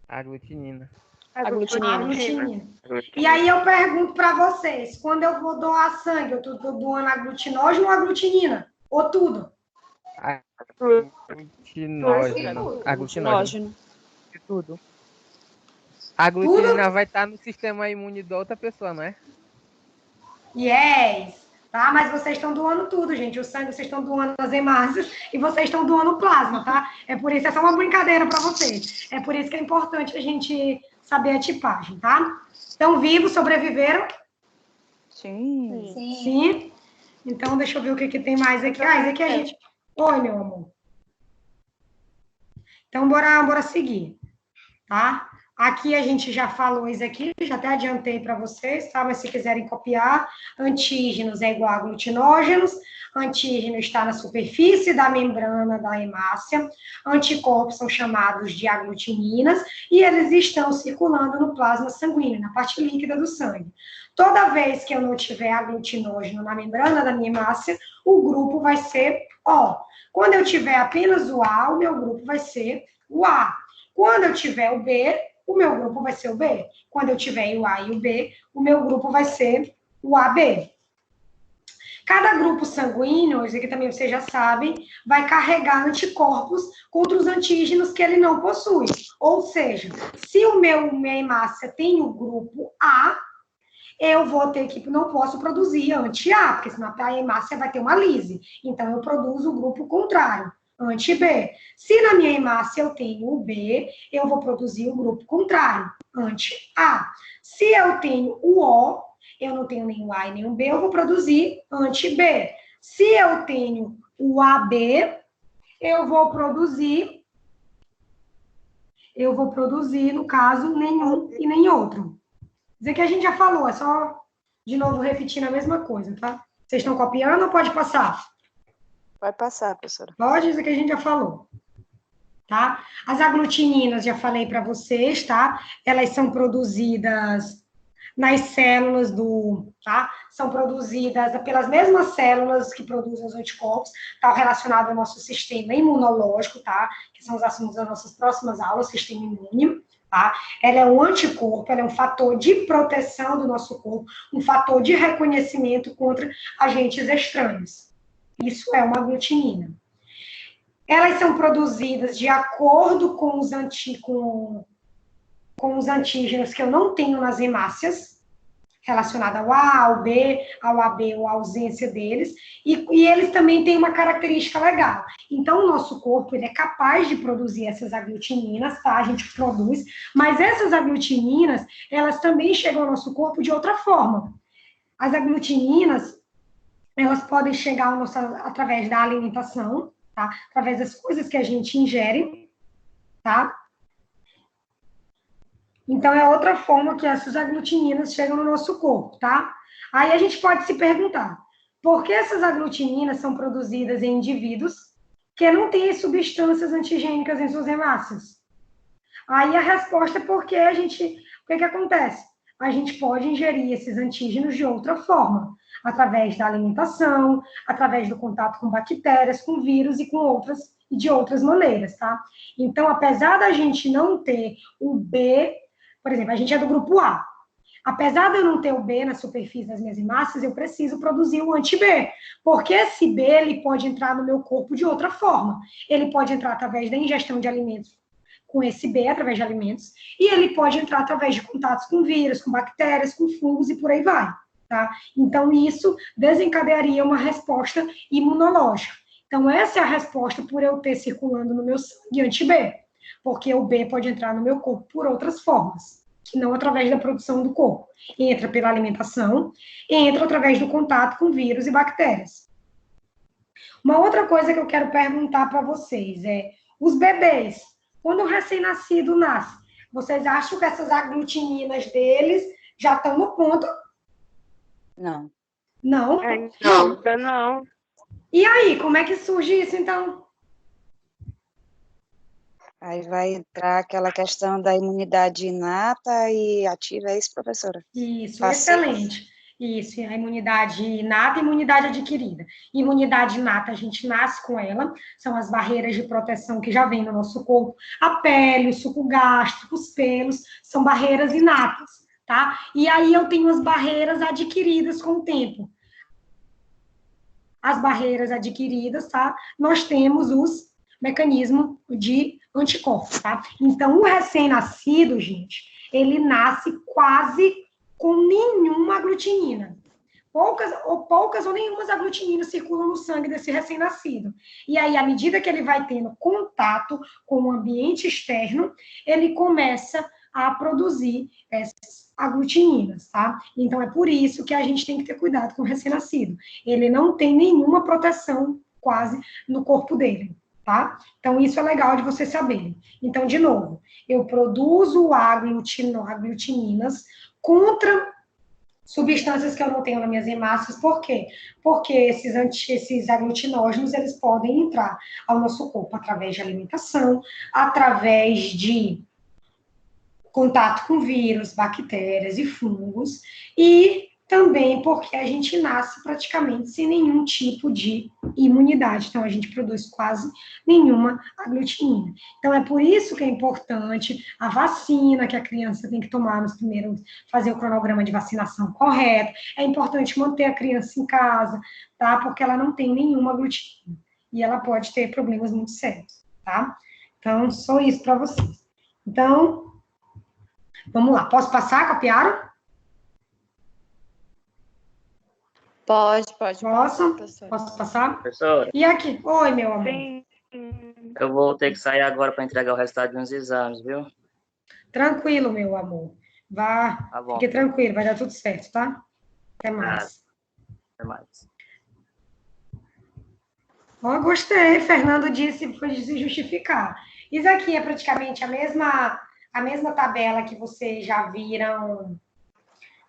Aglutinina. Aglutinina. E aí eu pergunto para vocês, quando eu vou doar sangue, eu estou doando aglutinógeno ou aglutinina? Ou tudo? Aglutinógeno. De tudo. A aglutinina vai estar no sistema imune da outra pessoa, não é? Yes. Tá? Mas vocês estão doando tudo, gente. O sangue vocês estão doando as hemácias e vocês estão doando o plasma, tá? É por isso, é só uma brincadeira para vocês. É por isso que é importante a gente saber a tipagem, tá? Estão vivos, sobreviveram? Sim. Então, deixa eu ver o que tem mais aqui. Isso aqui a gente... Oi, meu amor. Então, bora seguir, tá? Aqui a gente já falou isso aqui, já até adiantei para vocês, tá? Mas se quiserem copiar, antígenos é igual a aglutinógenos, antígeno está na superfície da membrana da hemácia, anticorpos são chamados de aglutininas, e eles estão circulando no plasma sanguíneo, na parte líquida do sangue. Toda vez que eu não tiver aglutinógeno na membrana da minha hemácia, o grupo vai ser O. Quando eu tiver apenas o A, o meu grupo vai ser o A. Quando eu tiver o B, o meu grupo vai ser o B. Quando eu tiver o A e o B, o meu grupo vai ser o AB. Cada grupo sanguíneo, isso aqui também vocês já sabem, vai carregar anticorpos contra os antígenos que ele não possui. Ou seja, se minha hemácia tem o grupo A, eu vou ter que, não posso produzir anti-A, porque senão a hemácia vai ter uma lise. Então, eu produzo o grupo contrário, anti-B. Se na minha hemácia eu tenho o B, eu vou produzir o grupo contrário, anti-A. Se eu tenho o O, eu não tenho nem o A e nem o B, eu vou produzir anti-B. Se eu tenho o AB, eu vou produzir, no caso, nenhum e nem outro. Isso aqui a gente já falou, é só, de novo, repetindo a mesma coisa, tá? Vocês estão copiando ou pode passar? Vai passar, professora. Pode, isso aqui a gente já falou, tá? As aglutininas, já falei para vocês, tá? Elas são produzidas nas células tá? São produzidas pelas mesmas células que produzem os anticorpos, tá? Relacionado ao nosso sistema imunológico, tá? Que são os assuntos das nossas próximas aulas, sistema imune. Tá? Ela é um anticorpo, ela é um fator de proteção do nosso corpo, um fator de reconhecimento contra agentes estranhos. Isso é uma aglutinina. Elas são produzidas de acordo com os antígenos que eu não tenho nas hemácias, relacionada ao A, ao B, ao AB ou à ausência deles, e eles também têm uma característica legal. Então, o nosso corpo, ele é capaz de produzir essas aglutininas, tá? A gente produz, mas essas aglutininas, elas também chegam ao nosso corpo de outra forma. As aglutininas, elas podem chegar ao nosso, através da alimentação, tá? Através das coisas que a gente ingere, tá? Então, é outra forma que essas aglutininas chegam no nosso corpo, tá? Aí a gente pode se perguntar, por que essas aglutininas são produzidas em indivíduos que não têm substâncias antigênicas em suas hemácias? Aí a resposta é porque o que acontece? A gente pode ingerir esses antígenos de outra forma, através da alimentação, através do contato com bactérias, com vírus e de outras maneiras, tá? Então, apesar da gente não ter o B, por exemplo, a gente é do grupo A. Apesar de eu não ter o B na superfície das minhas hemácias, eu preciso produzir o anti-B, porque esse B ele pode entrar no meu corpo de outra forma. Ele pode entrar através da ingestão de alimentos com esse B, através de alimentos, e ele pode entrar através de contatos com vírus, com bactérias, com fungos e por aí vai, tá? Então, isso desencadearia uma resposta imunológica. Então, essa é a resposta por eu ter circulando no meu sangue anti-B, porque o B pode entrar no meu corpo por outras formas, que não através da produção do corpo. Entra pela alimentação, entra através do contato com vírus e bactérias. Uma outra coisa que eu quero perguntar para vocês é, os bebês, quando o recém-nascido nasce, vocês acham que essas aglutininas deles já estão no ponto? Não. Não? Não. E aí, como é que surge isso, então? Aí vai entrar aquela questão da imunidade inata e ativa, é isso, professora? Isso, Passiva. excelente. Isso, a imunidade inata e imunidade adquirida. Imunidade inata, a gente nasce com ela, são as barreiras de proteção que já vêm no nosso corpo. A pele, o suco gástrico, os pelos, são barreiras inatas, tá? E aí eu tenho as barreiras adquiridas com o tempo. As barreiras adquiridas, tá? Nós temos os mecanismos de anticorpos, tá? Então, o recém-nascido, gente, ele nasce quase com nenhuma aglutinina. Poucas ou nenhumas aglutininas circulam no sangue desse recém-nascido. E aí, à medida que ele vai tendo contato com o ambiente externo, ele começa a produzir essas aglutininas, tá? Então, é por isso que a gente tem que ter cuidado com o recém-nascido. Ele não tem nenhuma proteção quase no corpo dele, tá? Então, isso é legal de você saber. Então, de novo, eu produzo aglutininas contra substâncias que eu não tenho nas minhas hemácias. Por quê? Porque esses aglutinógenos, eles podem entrar ao nosso corpo através de alimentação, através de contato com vírus, bactérias e fungos, e também porque a gente nasce praticamente sem nenhum tipo de imunidade, então a gente produz quase nenhuma aglutinina. Então é por isso que é importante a vacina que a criança tem que tomar nos primeiros, fazer o cronograma de vacinação correto, é importante manter a criança em casa, tá? Porque ela não tem nenhuma aglutinina, e ela pode ter problemas muito sérios, tá? Então, só isso para vocês. Então, vamos lá, posso passar, copiaram? Pode. Posso passar? Professora, E aqui? Oi, meu amor. Sim. eu vou ter que sair agora para entregar o resultado de uns exames, viu? Tranquilo, meu amor. Vá, Tá bom. fique tranquilo, vai dar tudo certo, tá? Até mais. Até mais. Ó, gostei, Fernando disse, foi se justificar. Isso aqui é praticamente a mesma tabela que vocês já viram,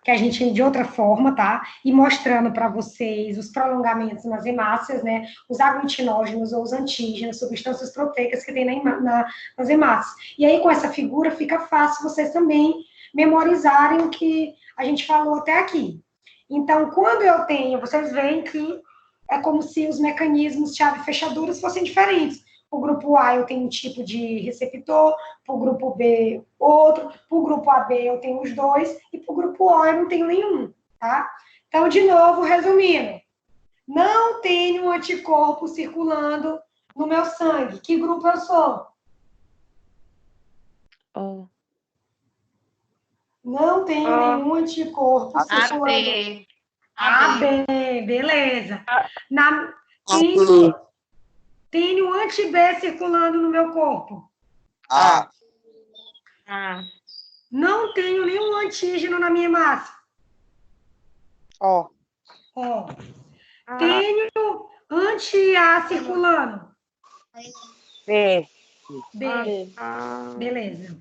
que a gente de outra forma, tá? E mostrando para vocês os prolongamentos nas hemácias, né? Os aglutinógenos ou os antígenos, substâncias proteicas que tem nas hemácias. E aí, com essa figura, fica fácil vocês também memorizarem o que a gente falou até aqui. Então, quando eu tenho, vocês veem que é como se os mecanismos chave fechaduras fossem diferentes. O grupo A eu tenho um tipo de receptor, para o grupo B outro, para o grupo AB eu tenho os dois, e para o grupo O eu não tenho nenhum, tá? Então, de novo, resumindo, não tenho anticorpo circulando no meu sangue. Que grupo eu sou? O. Não tenho nenhum anticorpo circulando. AB, beleza. Tenho anti-B circulando no meu corpo. Não tenho nenhum antígeno na minha hemácia. Tenho anti-A circulando. B. Beleza.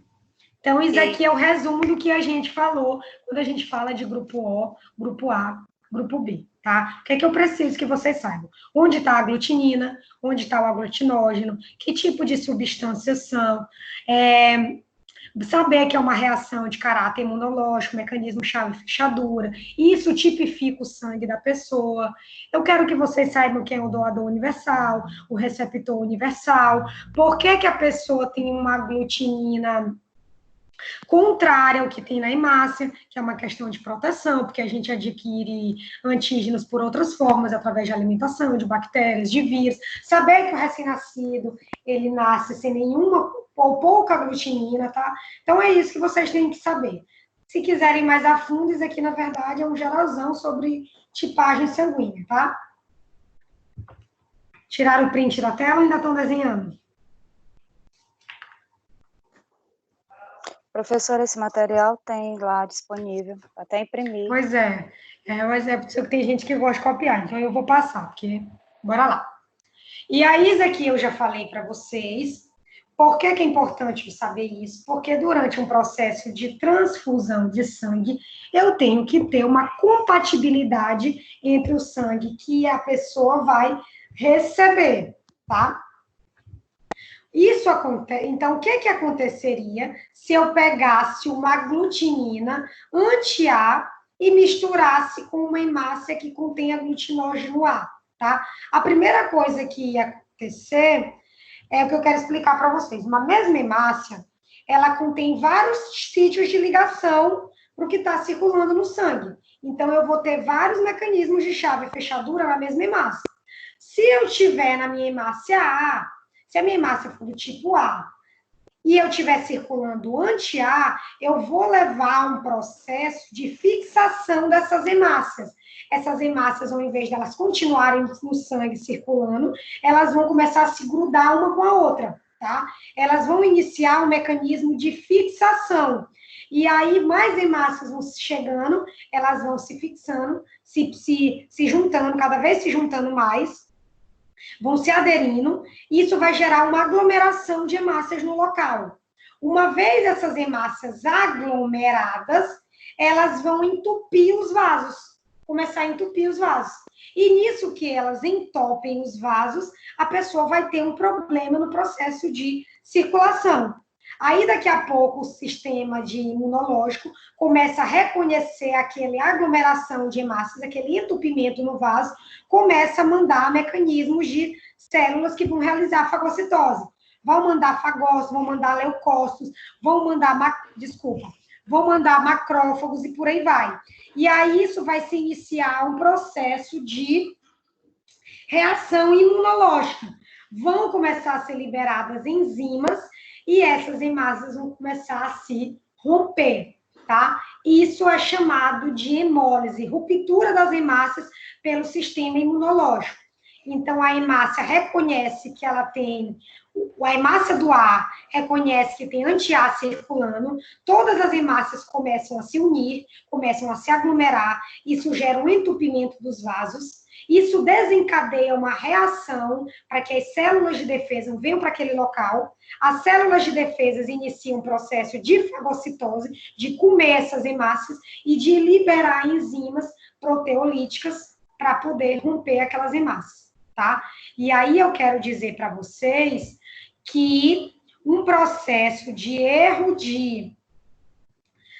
Então, isso aqui é o resumo do que a gente falou quando a gente fala de grupo O, grupo A, grupo B, tá? O que é que eu preciso que vocês saibam? Onde está a aglutinina, onde está o aglutinógeno, que tipo de substâncias são, saber que é uma reação de caráter imunológico, mecanismo chave-fechadura, isso tipifica o sangue da pessoa. Eu quero que vocês saibam quem é o doador universal, o receptor universal, por que que a pessoa tem uma aglutinina contrária ao que tem na hemácia, que é uma questão de proteção, porque a gente adquire antígenos por outras formas, através de alimentação, de bactérias, de vírus. Saber que o recém-nascido, ele nasce sem nenhuma ou pouca aglutinina, tá? Então, é isso que vocês têm que saber. Se quiserem mais a fundo, isso aqui, na verdade, é um geralzão sobre tipagem sanguínea, tá? Tiraram o print da tela ou ainda estão desenhando? Professora, esse material tem lá disponível, até imprimir. Pois é, mas é porque tem gente que gosta de copiar, então eu vou passar, porque bora lá. E aí, isso aqui eu já falei para vocês. Por que que é importante saber isso? Porque durante um processo de transfusão de sangue, eu tenho que ter uma compatibilidade entre o sangue que a pessoa vai receber, tá? Isso acontece. Então, o que aconteceria se eu pegasse uma aglutinina anti-A e misturasse com uma hemácia que contém aglutinógeno A, tá? A primeira coisa que ia acontecer é o que eu quero explicar para vocês. Uma mesma hemácia, ela contém vários sítios de ligação para o que está circulando no sangue. Então, eu vou ter vários mecanismos de chave e fechadura na mesma hemácia. Se eu tiver na minha hemácia A, se a minha hemácia for do tipo A, e eu estiver circulando anti-A, eu vou levar um processo de fixação dessas hemácias. Essas hemácias, ao invés de elas continuarem no sangue circulando, elas vão começar a se grudar uma com a outra, tá? Elas vão iniciar um mecanismo de fixação. E aí, mais hemácias vão chegando, elas vão se fixando, se juntando, cada vez se juntando mais, vão se aderindo, e isso vai gerar uma aglomeração de hemácias no local. Uma vez essas hemácias aglomeradas, elas vão entupir os vasos, começar a entupir os vasos. E nisso que elas entopem os vasos, a pessoa vai ter um problema no processo de circulação. Aí, daqui a pouco, o sistema imunológico começa a reconhecer aquela aglomeração de hemácias, aquele entupimento no vaso, começa a mandar mecanismos de células que vão realizar a fagocitose. Vão mandar fagócitos, vão mandar leucócitos, vão mandar macrófagos e por aí vai. E aí, isso vai se iniciar um processo de reação imunológica. Vão começar a ser liberadas enzimas e essas hemácias vão começar a se romper, tá? Isso é chamado de hemólise, ruptura das hemácias pelo sistema imunológico. Então, a hemácia reconhece que ela tem, a hemácia do A reconhece que tem anti-A circulando, todas as hemácias começam a se unir, começam a se aglomerar, isso gera um entupimento dos vasos, isso desencadeia uma reação para que as células de defesa venham para aquele local. As células de defesa iniciam um processo de fagocitose, de comer essas hemácias e de liberar enzimas proteolíticas para poder romper aquelas hemácias, tá? E aí eu quero dizer para vocês que um processo de erro de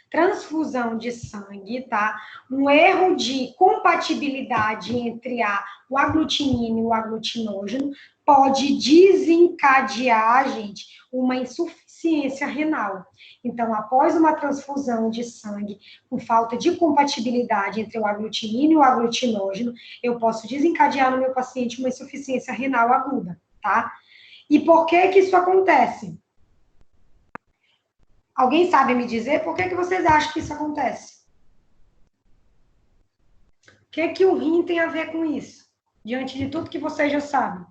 transfusão de sangue, tá? Um erro de compatibilidade entre o aglutinina e o aglutinógeno pode desencadear, gente, uma insuficiência renal. Então, após uma transfusão de sangue com falta de compatibilidade entre o aglutinina e o aglutinógeno, eu posso desencadear no meu paciente uma insuficiência renal aguda, tá? E por que que isso acontece? Alguém sabe me dizer por que vocês acham que isso acontece? O que o rim tem a ver com isso? Diante de tudo que vocês já sabem.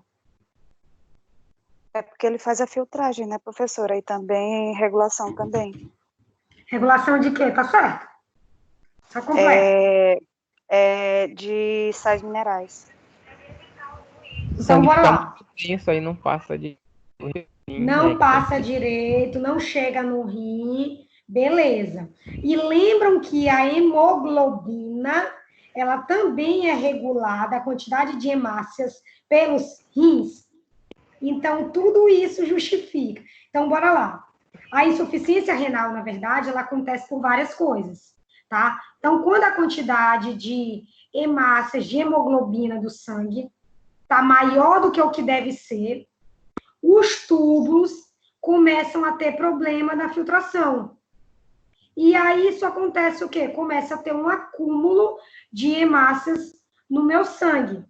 É porque ele faz a filtragem, né, professora? E também regulação também. Regulação de quê? Tá certo? Só completo. De sais minerais. Então, bora lá. Isso aí não passa de... Não passa direito, não chega no rim, beleza. E lembram que a hemoglobina, ela também é regulada, a quantidade de hemácias pelos rins. Então, tudo isso justifica. Então, bora lá. A insuficiência renal, na verdade, ela acontece por várias coisas, tá? Então, quando a quantidade de hemácias, de hemoglobina do sangue está maior do que o que deve ser, os túbulos começam a ter problema na filtração. E aí isso acontece o quê? Começa a ter um acúmulo de hemácias no meu sangue.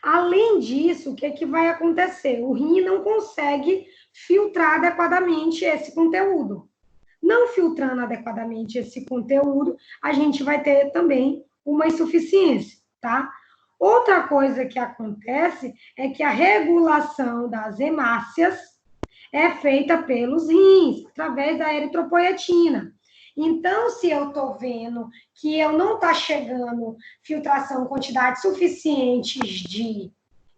Além disso, o que vai acontecer? O rim não consegue filtrar adequadamente esse conteúdo. Não filtrando adequadamente esse conteúdo, a gente vai ter também uma insuficiência, tá? Outra coisa que acontece é que a regulação das hemácias é feita pelos rins, através da eritropoetina. Então, se eu estou vendo que eu não está chegando filtração, quantidade suficiente de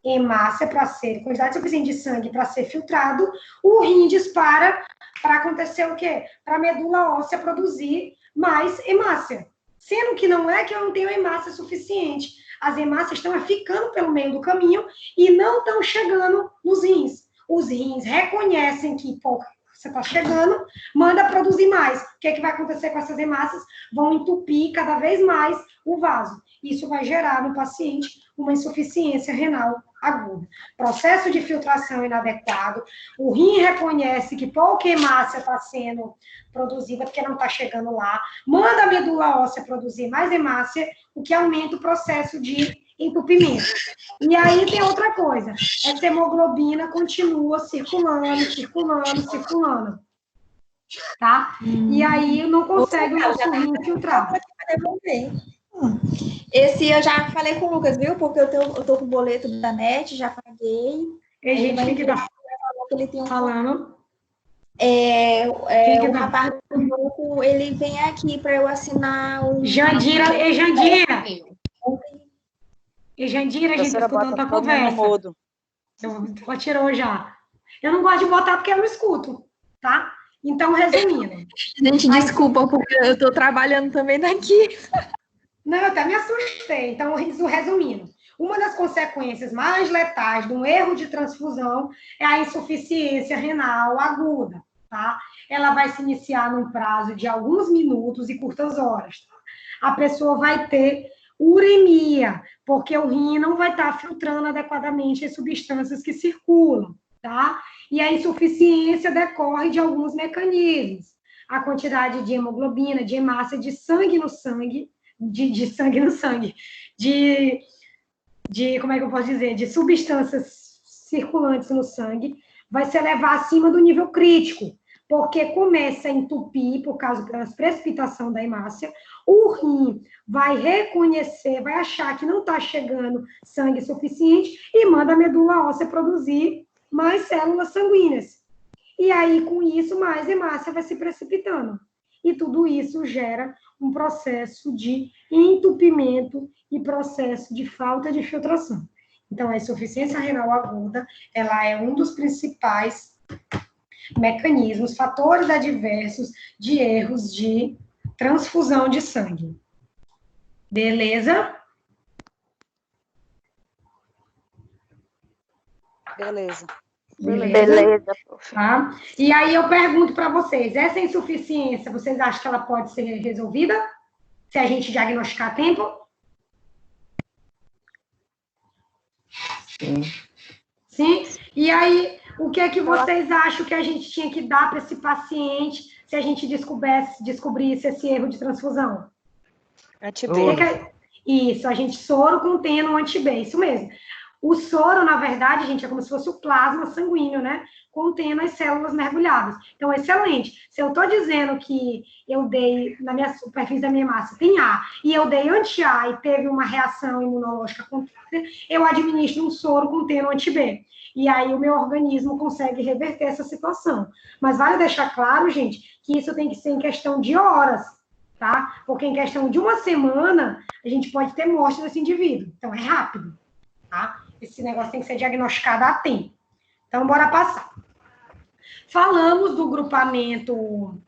hemácia para ser, quantidade suficiente de sangue para ser filtrado, o rim dispara para acontecer o quê? Para a medula óssea produzir mais hemácia. Sendo que não é que eu não tenho hemácia suficiente. As hemácias estão ficando pelo meio do caminho e não estão chegando nos rins. os rins reconhecem que pouca você está chegando, manda produzir mais. O que vai acontecer com essas hemácias? Vão entupir cada vez mais o vaso. Isso vai gerar no paciente uma insuficiência renal aguda. Processo de filtração inadequado, o rim reconhece que pouca hemácia está sendo produzida porque não está chegando lá, manda a medula óssea produzir mais hemácia, o que aumenta o processo de entupimento. E aí tem outra coisa, essa hemoglobina continua circulando, tá? E aí não consegue o nosso rim filtrar. Esse eu já falei com o Lucas, viu? Porque eu tô com o boleto da NET, já paguei. E gente, quem que tá falando? O rapaz do grupo, ele vem aqui para eu assinar o... Jandira, E Jandira, a gente tá escutando a conversa. Ela tirou já. Eu não gosto de botar porque eu não escuto, tá? Então, resumindo. Gente, desculpa, porque eu tô trabalhando também daqui. Não, eu até me assustei. Então, resumindo. Uma das consequências mais letais de um erro de transfusão é a insuficiência renal aguda, tá? Ela vai se iniciar num prazo de alguns minutos e curtas horas, tá? A pessoa vai ter uremia, porque o rim não vai estar filtrando adequadamente as substâncias que circulam, tá? E a insuficiência decorre de alguns mecanismos. A quantidade de hemoglobina, de hemácia, de sangue no sangue, como é que eu posso dizer? De substâncias circulantes no sangue, vai se elevar acima do nível crítico, porque começa a entupir por causa da precipitação da hemácia, o rim vai reconhecer, vai achar que não está chegando sangue suficiente e manda a medula óssea produzir mais células sanguíneas. E aí, com isso, mais hemácia vai se precipitando. E tudo isso gera um processo de entupimento e processo de falta de filtração. Então, a insuficiência renal aguda, ela é um dos principais mecanismos, fatores adversos de erros de transfusão de sangue. Beleza? Beleza. Tá? E aí eu pergunto para vocês, essa insuficiência, vocês acham que ela pode ser resolvida? Se a gente diagnosticar a tempo? Sim? E aí, o que é que vocês acham que a gente tinha que dar para esse paciente se a gente descobrisse esse erro de transfusão? Anti-B. Isso, a gente soro contendo um anti-B, isso mesmo. O soro, na verdade, gente, é como se fosse o plasma sanguíneo, né? Contendo as células mergulhadas. Então, excelente. Se eu estou dizendo que eu dei, na minha superfície da minha massa, tem A, e eu dei anti-A e teve uma reação imunológica contrária, eu administro um soro contendo anti-B. E aí o meu organismo consegue reverter essa situação. Mas vale deixar claro, gente, que isso tem que ser em questão de horas, tá? Porque em questão de uma semana, a gente pode ter morte desse indivíduo. Então, é rápido, tá? Esse negócio tem que ser diagnosticado a tempo. Então, bora passar. Falamos do grupamento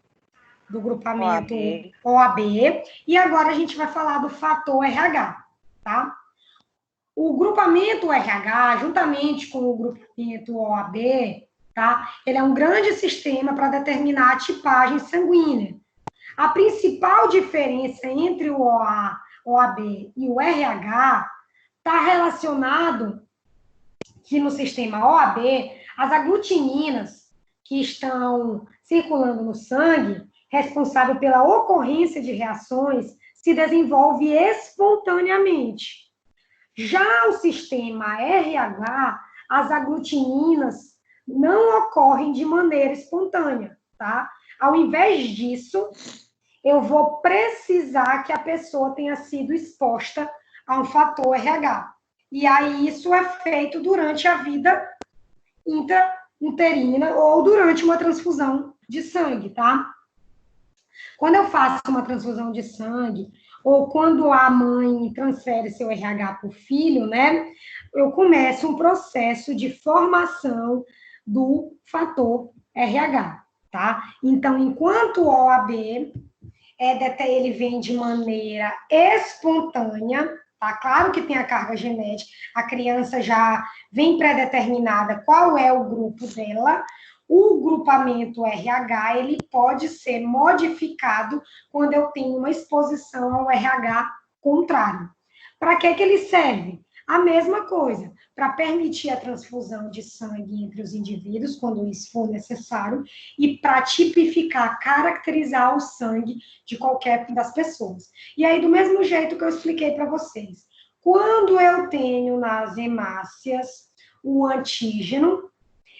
OAB, e agora a gente vai falar do fator RH, tá? O grupamento RH, juntamente com o grupamento OAB, tá? Ele é um grande sistema para determinar a tipagem sanguínea. A principal diferença entre o OAB e o RH está relacionado que no sistema OAB, as aglutininas que estão circulando no sangue, responsável pela ocorrência de reações, se desenvolve espontaneamente. Já o sistema RH, as aglutininas não ocorrem de maneira espontânea, tá? Ao invés disso, eu vou precisar que a pessoa tenha sido exposta a um fator RH. E aí isso é feito durante a vida intrauterina ou durante uma transfusão de sangue, tá? Quando eu faço uma transfusão de sangue, ou quando a mãe transfere seu RH para o filho, né? Eu começo um processo de formação do fator RH, tá? Então, enquanto o OAB, ele vem de maneira espontânea, Tá claro que tem a carga genética, a criança já vem pré-determinada qual é o grupo dela. O grupamento RH, ele pode ser modificado quando eu tenho uma exposição ao RH contrário. Para que ele serve? A mesma coisa, para permitir a transfusão de sangue entre os indivíduos, quando isso for necessário, e para tipificar, caracterizar o sangue de qualquer das pessoas. E aí, do mesmo jeito que eu expliquei para vocês, quando eu tenho nas hemácias o antígeno,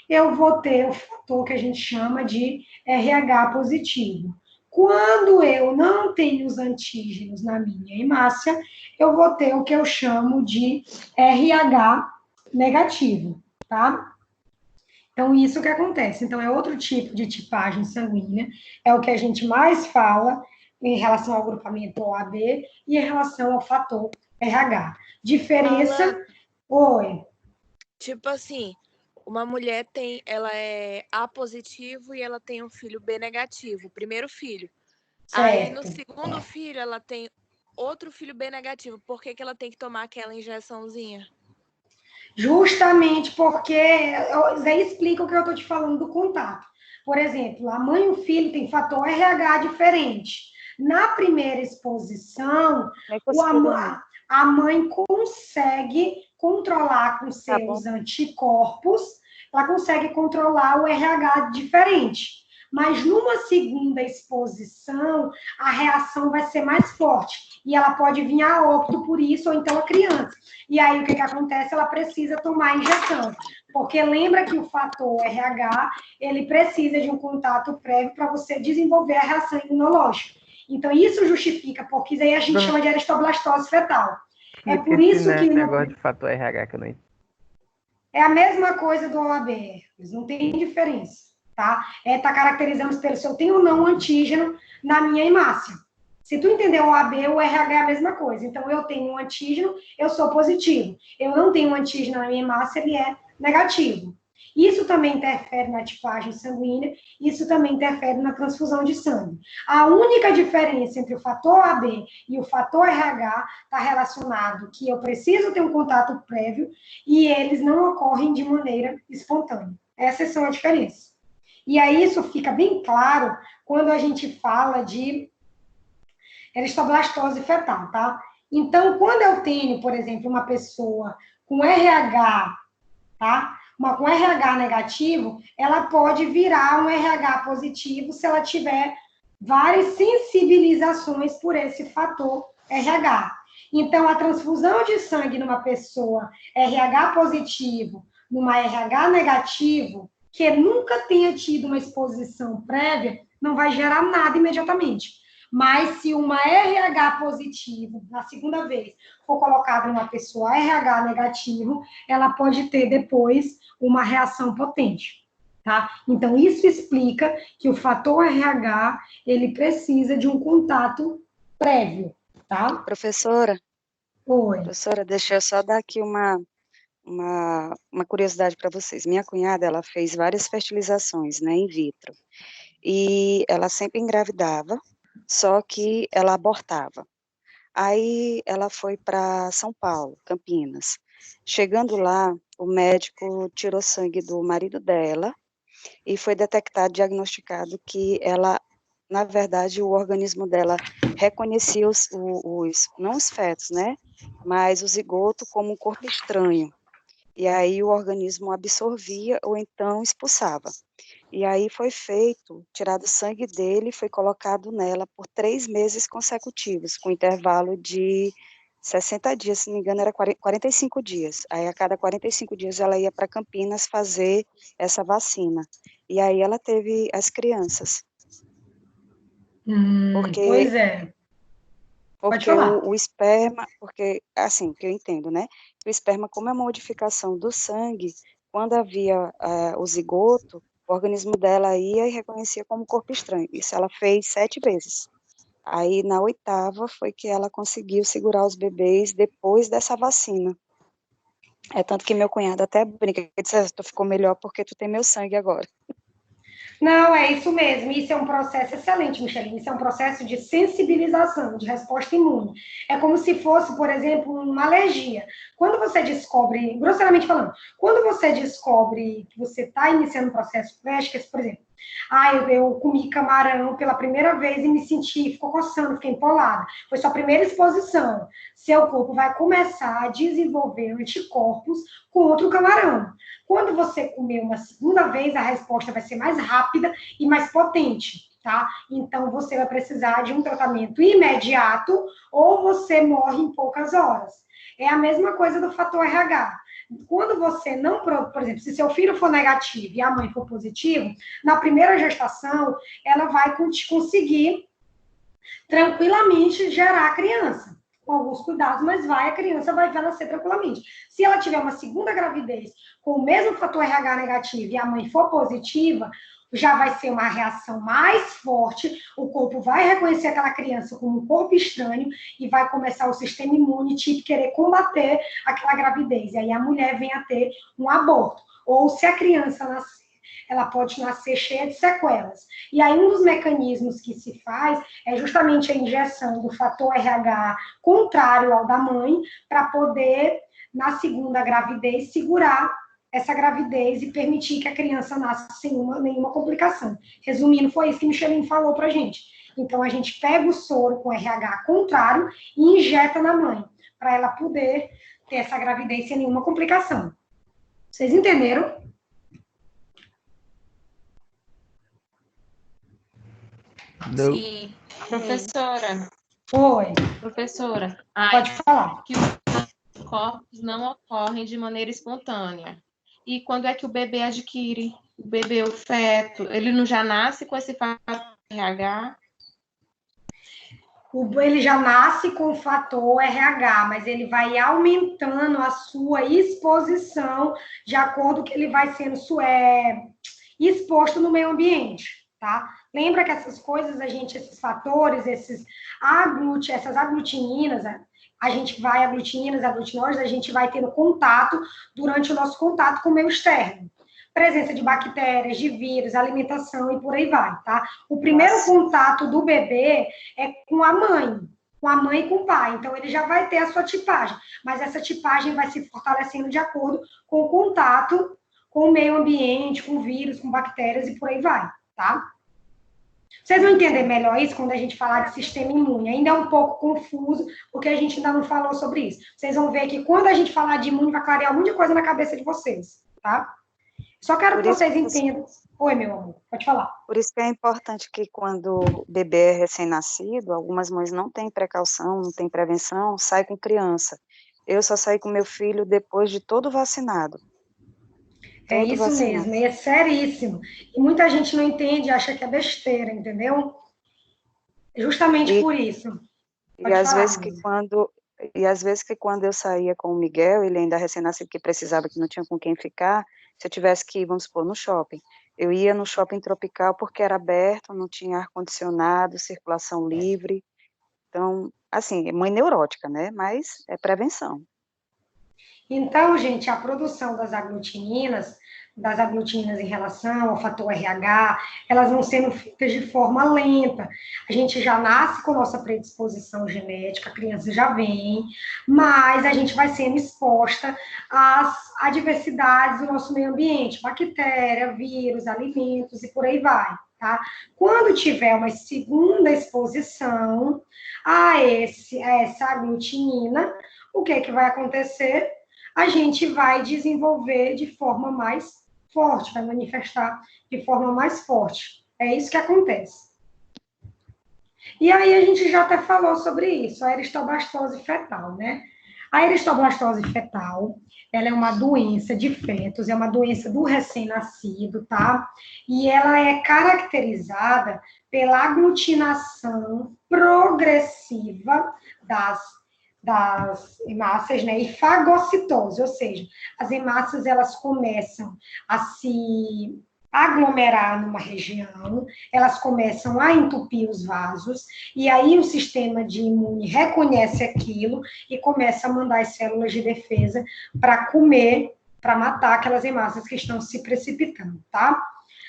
eu vou ter o fator que a gente chama de RH positivo. Quando eu não tenho os antígenos na minha hemácia, eu vou ter o que eu chamo de RH negativo, tá? Então, isso que acontece. Então, é outro tipo de tipagem sanguínea, é o que a gente mais fala em relação ao grupamento OAB e em relação ao fator RH. Diferença... Oi. Tipo assim, uma mulher ela é A positivo e ela tem um filho B negativo, o primeiro filho. Certo. Aí no segundo filho ela tem outro filho B negativo. Por que ela tem que tomar aquela injeçãozinha? Justamente porque daí explica o que eu estou te falando do contato. Por exemplo, a mãe e o filho têm fator RH diferente. Na primeira exposição, a mãe consegue controlar com seus anticorpos, ela consegue controlar o RH diferente. Mas numa segunda exposição, a reação vai ser mais forte. E ela pode vir a óbito por isso, ou então a criança. E aí, o que acontece? Ela precisa tomar a injeção. Porque lembra que o fator RH, ele precisa de um contato prévio para você desenvolver a reação imunológica. Então, isso justifica, porque aí a gente chama de eristoblastose fetal. É por isso que... negócio de fator RH que eu não entendo. É a mesma coisa do OAB, eles não tem diferença, tá? Tá caracterizando se eu tenho ou não antígeno na minha hemácia. Se tu entender o OAB, o RH é a mesma coisa. Então, eu tenho um antígeno, eu sou positivo. Eu não tenho um antígeno na minha hemácia, ele é negativo. Isso também interfere na tipagem sanguínea, isso também interfere na transfusão de sangue. A única diferença entre o fator OAB e o fator RH está relacionado que eu preciso ter um contato prévio e eles não ocorrem de maneira espontânea. Essas são as diferenças. E aí isso fica bem claro quando a gente fala de eristoblastose fetal, tá? Então, quando eu tenho, por exemplo, uma pessoa com RH, tá? Com RH negativo, ela pode virar um RH positivo se ela tiver várias sensibilizações por esse fator RH. Então, a transfusão de sangue numa pessoa RH positivo, numa RH negativo, que nunca tenha tido uma exposição prévia, não vai gerar nada imediatamente. Mas se uma RH positivo, na segunda vez, for colocada numa pessoa RH negativo, ela pode ter depois uma reação potente, tá? Então, isso explica que o fator RH, ele precisa de um contato prévio, tá? Professora? Oi. Professora, deixa eu só dar aqui uma curiosidade para vocês. Minha cunhada, ela fez várias fertilizações, né, in vitro, e ela sempre engravidava, só que ela abortava. Aí ela foi para São Paulo, Campinas. Chegando lá, o médico tirou sangue do marido dela e foi detectado, diagnosticado que ela, na verdade, o organismo dela reconhecia não os fetos, né, mas o zigoto como um corpo estranho. E aí o organismo absorvia ou então expulsava. E aí foi tirado o sangue dele, foi colocado nela por 3 meses consecutivos, com intervalo de 60 dias, se não me engano, era 45 dias. Aí a cada 45 dias ela ia para Campinas fazer essa vacina. E aí ela teve as crianças. Pois é. Porque o esperma, porque, assim, que eu entendo, né? O esperma, como é uma modificação do sangue, quando havia o zigoto, o organismo dela ia e reconhecia como corpo estranho. Isso ela fez 7 vezes. Aí, na 8ª, foi que ela conseguiu segurar os bebês depois dessa vacina. É tanto que meu cunhado até brinca, ele disse, tu ficou melhor porque tu tem meu sangue agora. Não, é isso mesmo. Isso é um processo excelente, Micheline. Isso é um processo de sensibilização, de resposta imune. É como se fosse, por exemplo, uma alergia. Quando você descobre, grosseiramente falando, quando você descobre que você está iniciando um processo alérgico, por exemplo, eu comi camarão pela primeira vez e me senti, ficou coçando, fiquei empolada. Foi sua primeira exposição. Seu corpo vai começar a desenvolver anticorpos contra o camarão. Quando você comer uma segunda vez, a resposta vai ser mais rápida e mais potente, tá? Então, você vai precisar de um tratamento imediato ou você morre em poucas horas. É a mesma coisa do fator RH. Quando você não, por exemplo, se seu filho for negativo e a mãe for positivo, na primeira gestação, ela vai conseguir tranquilamente gerar a criança. Com alguns cuidados, mas a criança vai nascer tranquilamente. Se ela tiver uma segunda gravidez com o mesmo fator RH negativo e a mãe for positiva, já vai ser uma reação mais forte, o corpo vai reconhecer aquela criança como um corpo estranho e vai começar o sistema imune querer combater aquela gravidez. E aí a mulher vem a ter um aborto. Ou se a criança nascer, ela pode nascer cheia de sequelas. E aí, um dos mecanismos que se faz é justamente a injeção do fator RH contrário ao da mãe, para poder, na segunda gravidez, segurar essa gravidez e permitir que a criança nasça sem nenhuma complicação. Resumindo, foi isso que Micheline falou pra gente. Então, a gente pega o soro com RH contrário e injeta na mãe, para ela poder ter essa gravidez sem nenhuma complicação. Vocês entenderam? Não. Sim. Professora. Oi. Professora. Pode falar. Que os corpos não ocorrem de maneira espontânea. E quando é que o bebê adquire? O bebê, o feto, ele não já nasce com esse fator RH? Ele já nasce com o fator RH, mas ele vai aumentando a sua exposição de acordo com que ele vai sendo exposto no meio ambiente, tá? Lembra que essas coisas, esses fatores, essas aglutininas, aglutinóides, a gente vai tendo contato durante o nosso contato com o meio externo. Presença de bactérias, de vírus, alimentação e por aí vai, tá? O primeiro contato do bebê é com a mãe e com o pai. Então, ele já vai ter a sua tipagem, mas essa tipagem vai se fortalecendo de acordo com o contato com o meio ambiente, com vírus, com bactérias e por aí vai, tá? Vocês vão entender melhor isso quando a gente falar de sistema imune. Ainda é um pouco confuso, porque a gente ainda não falou sobre isso. Vocês vão ver que quando a gente falar de imune, vai clarear muita coisa na cabeça de vocês, tá? Só quero que vocês entendam. Oi, meu amor, pode falar. Por isso que é importante que quando o bebê é recém-nascido, algumas mães não têm precaução, não têm prevenção, sai com criança. Eu só saí com meu filho depois de todo vacinado. É isso mesmo, é seríssimo. E muita gente não entende, acha que é besteira, entendeu? Justamente por isso. E às vezes que quando eu saía com o Miguel, ele ainda recém-nascido, que precisava, que não tinha com quem ficar, se eu tivesse que ir, vamos supor, no shopping, eu ia no shopping tropical porque era aberto, não tinha ar-condicionado, circulação livre. Então, assim, é mãe neurótica, né? Mas é prevenção. Então, gente, a produção das aglutininas em relação ao fator RH, elas vão sendo feitas de forma lenta. A gente já nasce com nossa predisposição genética, a criança já vem, mas a gente vai sendo exposta às adversidades do nosso meio ambiente, bactéria, vírus, alimentos e por aí vai, tá? Quando tiver uma segunda exposição a essa aglutinina, o que vai acontecer? A gente vai desenvolver de forma mais forte, vai manifestar de forma mais forte. É isso que acontece. E aí a gente já até falou sobre isso, a eristoblastose fetal, né? A eristoblastose fetal, ela é uma doença de fetos, é uma doença do recém-nascido, tá? E ela é caracterizada pela aglutinação progressiva das hemácias, né, e fagocitose, ou seja, as hemácias, elas começam a se aglomerar numa região, elas começam a entupir os vasos, e aí o sistema de imune reconhece aquilo e começa a mandar as células de defesa para comer, para matar aquelas hemácias que estão se precipitando, tá?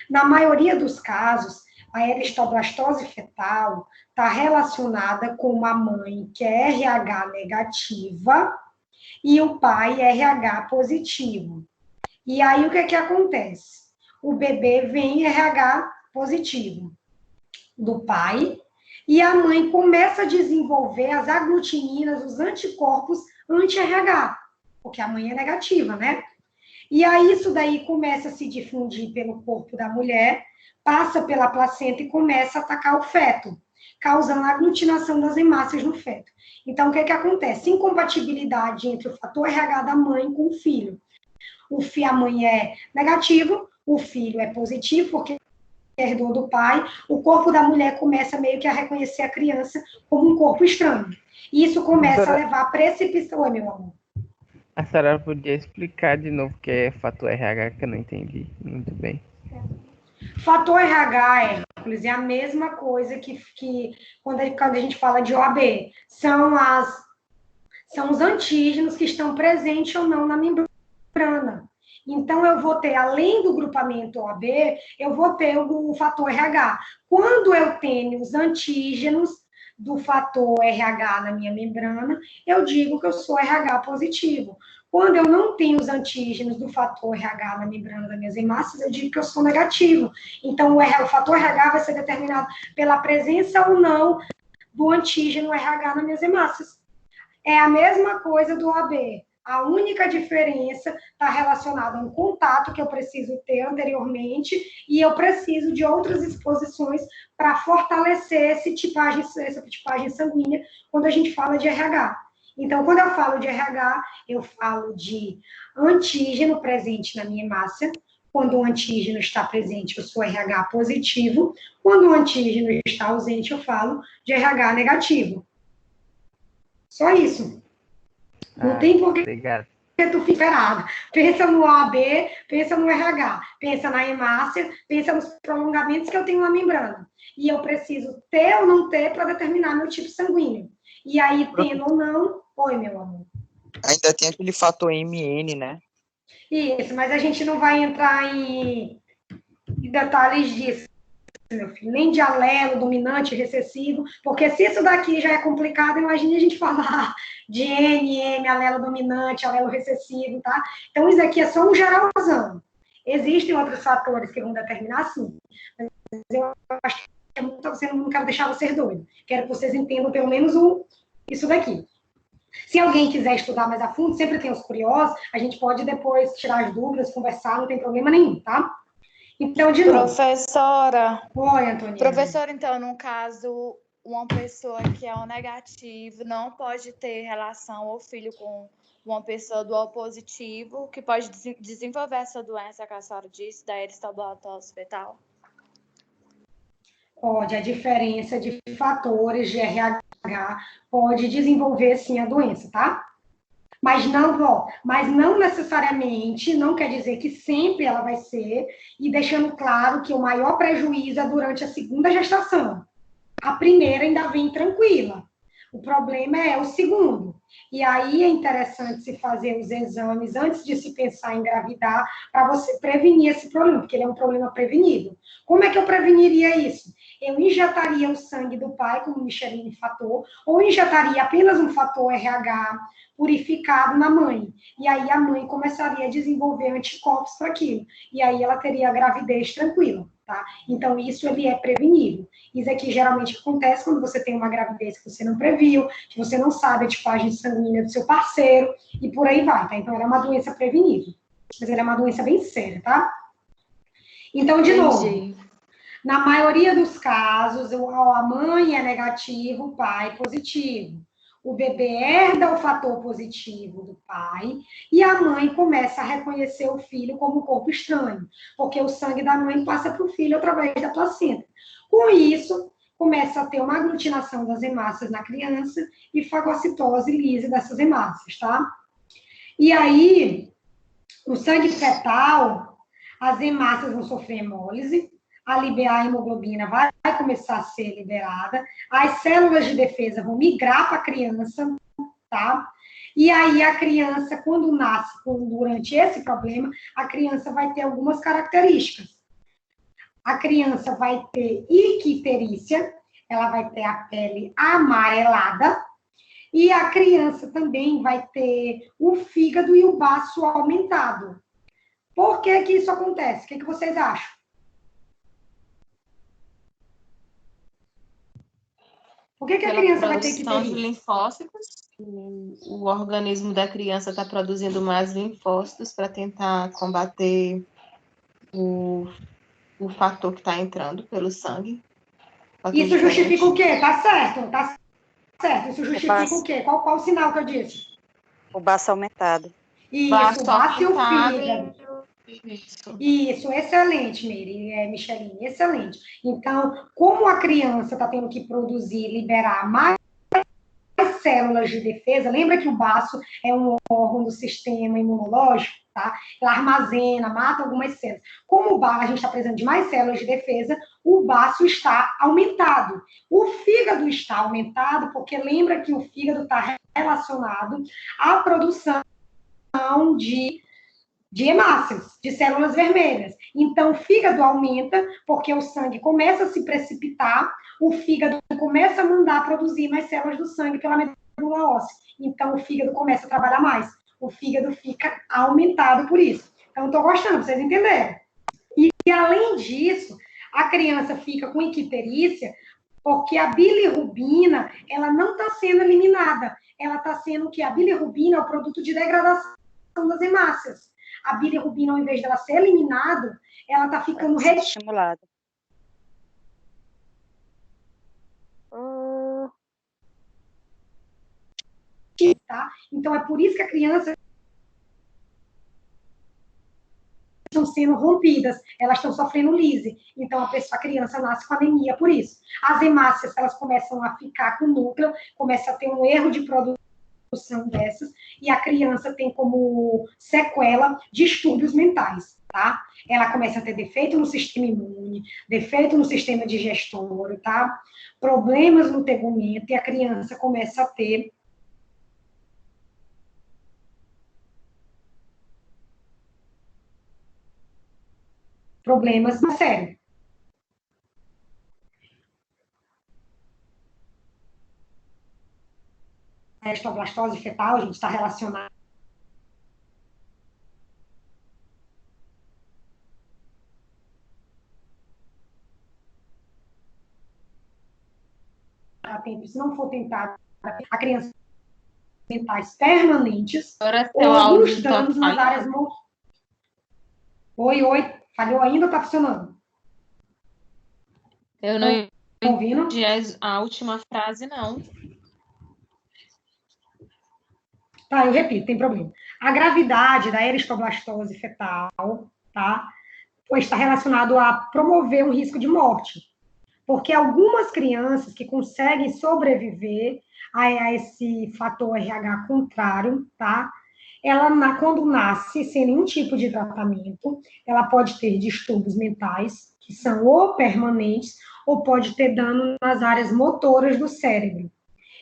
Na maioria dos casos, a eristoblastose fetal está relacionada com uma mãe que é RH negativa e o pai é RH positivo. E aí, o que acontece? O bebê vem RH positivo do pai e a mãe começa a desenvolver as aglutininas, os anticorpos anti-RH, porque a mãe é negativa, né? E aí, isso daí começa a se difundir pelo corpo da mulher, passa pela placenta e começa a atacar o feto, causando a aglutinação das hemácias no feto. Então, o que acontece? Incompatibilidade entre o fator RH da mãe com o filho. A mãe é negativo, o filho é positivo, porque herdou do pai, o corpo da mulher começa meio que a reconhecer a criança como um corpo estranho. E isso começa a levar a precipitação. Oi, meu amor. A senhora podia explicar de novo o que é fator RH, que eu não entendi muito bem. Fator RH, Hércules, é a mesma coisa que quando a gente fala de OAB. São os antígenos que estão presentes ou não na membrana. Então, eu vou ter, além do grupamento OAB, eu vou ter o fator RH. Quando eu tenho os antígenos do fator RH na minha membrana, eu digo que eu sou RH positivo. Quando eu não tenho os antígenos do fator RH na membrana das minhas hemácias, eu digo que eu sou negativo. Então, o fator RH vai ser determinado pela presença ou não do antígeno RH nas minhas hemácias. É a mesma coisa do OAB. A única diferença está relacionada a um contato que eu preciso ter anteriormente e eu preciso de outras exposições para fortalecer essa tipagem sanguínea quando a gente fala de RH. Então, quando eu falo de RH, eu falo de antígeno presente na minha hemácia. Quando o antígeno está presente, eu sou RH positivo. Quando o antígeno está ausente, eu falo de RH negativo. Só isso. Não tem por que tu fica esperado. Pensa no AB, pensa no RH, pensa na hemácia, pensa nos prolongamentos que eu tenho na membrana. E eu preciso ter ou não ter para determinar meu tipo sanguíneo. E aí, tendo ou não... Oi, meu amor. Ainda tem aquele fator MN, né? Isso, mas a gente não vai entrar em detalhes disso, meu filho. Nem de alelo, dominante, recessivo, porque se isso daqui já é complicado, imagine a gente falar de NM, alelo dominante, alelo recessivo, tá? Então, isso aqui é só um geralzão. Existem outros fatores que vão determinar, sim. Mas eu acho que eu não quero deixar vocês doidos. Quero que vocês entendam pelo menos isso daqui. Se alguém quiser estudar mais a fundo, sempre tem os curiosos, a gente pode depois tirar as dúvidas, conversar, não tem problema nenhum, tá? Então, de novo. Professora. Oi, Antônia. Professora, então, no caso, uma pessoa que é O negativo não pode ter relação ou filho com uma pessoa do O positivo, que pode desenvolver essa doença que a senhora disse, da eristoblastose fetal? Pode, a diferença de fatores de RH pode desenvolver, sim, a doença, tá? Mas não necessariamente, não quer dizer que sempre ela vai ser, e deixando claro que o maior prejuízo é durante a segunda gestação. A primeira ainda vem tranquila. O problema é o segundo. E aí é interessante se fazer os exames antes de se pensar em engravidar, para você prevenir esse problema, porque ele é um problema prevenível. Como é que eu preveniria isso? Eu injetaria o sangue do pai, como Micheline fator, ou injetaria apenas um fator RH purificado na mãe. E aí a mãe começaria a desenvolver anticorpos para aquilo. E aí ela teria a gravidez tranquila, tá? Então, isso ele é prevenível. Isso aqui geralmente acontece quando você tem uma gravidez que você não previu, que você não sabe a tipagem sanguínea do seu parceiro, e por aí vai, tá? Então, ela é uma doença prevenível. Mas ela é uma doença bem séria, tá? Então, de novo, na maioria dos casos, a mãe é negativa, o pai é positivo. O bebê herda o fator positivo do pai e a mãe começa a reconhecer o filho como um corpo estranho, porque o sangue da mãe passa para o filho através da placenta. Com isso, começa a ter uma aglutinação das hemácias na criança e fagocitose lisa dessas hemácias, tá? E aí, no sangue fetal, as hemácias vão sofrer hemólise, a hemoglobina vai começar a ser liberada, as células de defesa vão migrar para a criança, tá? E aí a criança, quando nasce, durante esse problema, a criança vai ter algumas características. a criança vai ter icterícia, ela vai ter a pele amarelada, e a criança também vai ter o fígado e o baço aumentado. Por que que isso acontece? O que vocês acham? Por que a criança vai ter produção de icterícia? linfócitos, o organismo da criança está produzindo mais linfócitos para tentar combater o fator que está entrando pelo sangue. Isso justifica o quê? Tá certo, tá certo. Isso justifica o quê? Qual o sinal que eu disse? O baço aumentado. Isso, o baço e o aumentado fígado. Isso, excelente, Micheline, excelente. Então, como a criança está tendo que produzir, liberar mais células de defesa, lembra que o baço é um órgão do sistema imunológico, tá? Ela armazena, mata algumas células. Como a gente está precisando de mais células de defesa, o baço está aumentado. O fígado está aumentado, porque lembra que o fígado está relacionado à produção de hemácias, de células vermelhas. Então, o fígado aumenta, porque o sangue começa a se precipitar, o fígado começa a mandar produzir mais células do sangue pela medula óssea. Então, o fígado começa a trabalhar mais. O fígado fica aumentado por isso. Então, estou gostando, vocês entenderam? E, além disso, a criança fica com icterícia, porque a bilirrubina, ela não está sendo eliminada. Ela está sendo que a bilirrubina é o produto de degradação das hemácias. A bilirrubina, ao invés dela ser eliminada, ela está ficando estimulada. Tá? Então, é por isso que a criança estão sendo rompidas, elas estão sofrendo lise. Então, a criança nasce com anemia por isso. As hemácias, elas começam a ficar com núcleo, começa a ter um erro de produção dessas, e a criança tem como sequela distúrbios mentais, tá? Ela começa a ter defeito no sistema imune, defeito no sistema digestório, tá? Problemas no tegumento, e a criança começa a ter problemas no cérebro. A estoblastose fetal, gente, está relacionada a tempo. Se não for tentado, a criança mentais permanentes, ou alguns danos nas áreas... Oi, falhou ainda ou está funcionando? Eu não ouvindo a última frase, não. Tá, eu repito, tem problema. A gravidade da eristoblastose fetal, tá? Está relacionado a promover um risco de morte. Porque algumas crianças que conseguem sobreviver a esse fator RH contrário, tá? Ela, quando nasce sem nenhum tipo de tratamento, ela pode ter distúrbios mentais, que são ou permanentes, ou pode ter dano nas áreas motoras do cérebro.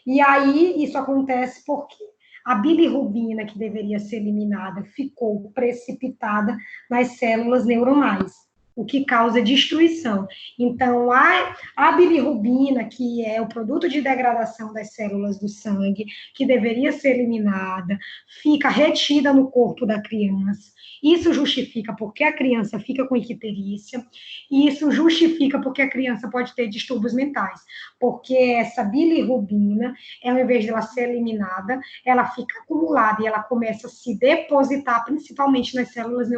E aí, isso acontece porque a bilirrubina, que deveria ser eliminada, ficou precipitada nas células neuronais, o que causa destruição. Então, a bilirrubina, que é o produto de degradação das células do sangue, que deveria ser eliminada, fica retida no corpo da criança. Isso justifica porque a criança fica com icterícia, e isso justifica porque a criança pode ter distúrbios mentais, porque essa bilirrubina, ao invés de ela ser eliminada, ela fica acumulada e ela começa a se depositar, principalmente nas células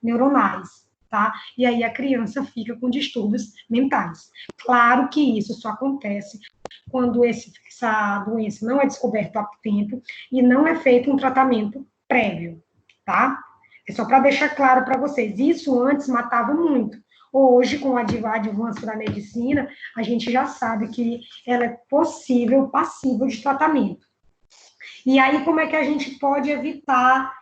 neuronais, tá? E aí a criança fica com distúrbios mentais. Claro que isso só acontece quando essa doença não é descoberta há tempo e não é feito um tratamento prévio, tá? É só para deixar claro para vocês. Isso antes matava muito. Hoje, com o avanço da medicina, a gente já sabe que ela é passível de tratamento. E aí, como é que a gente pode evitar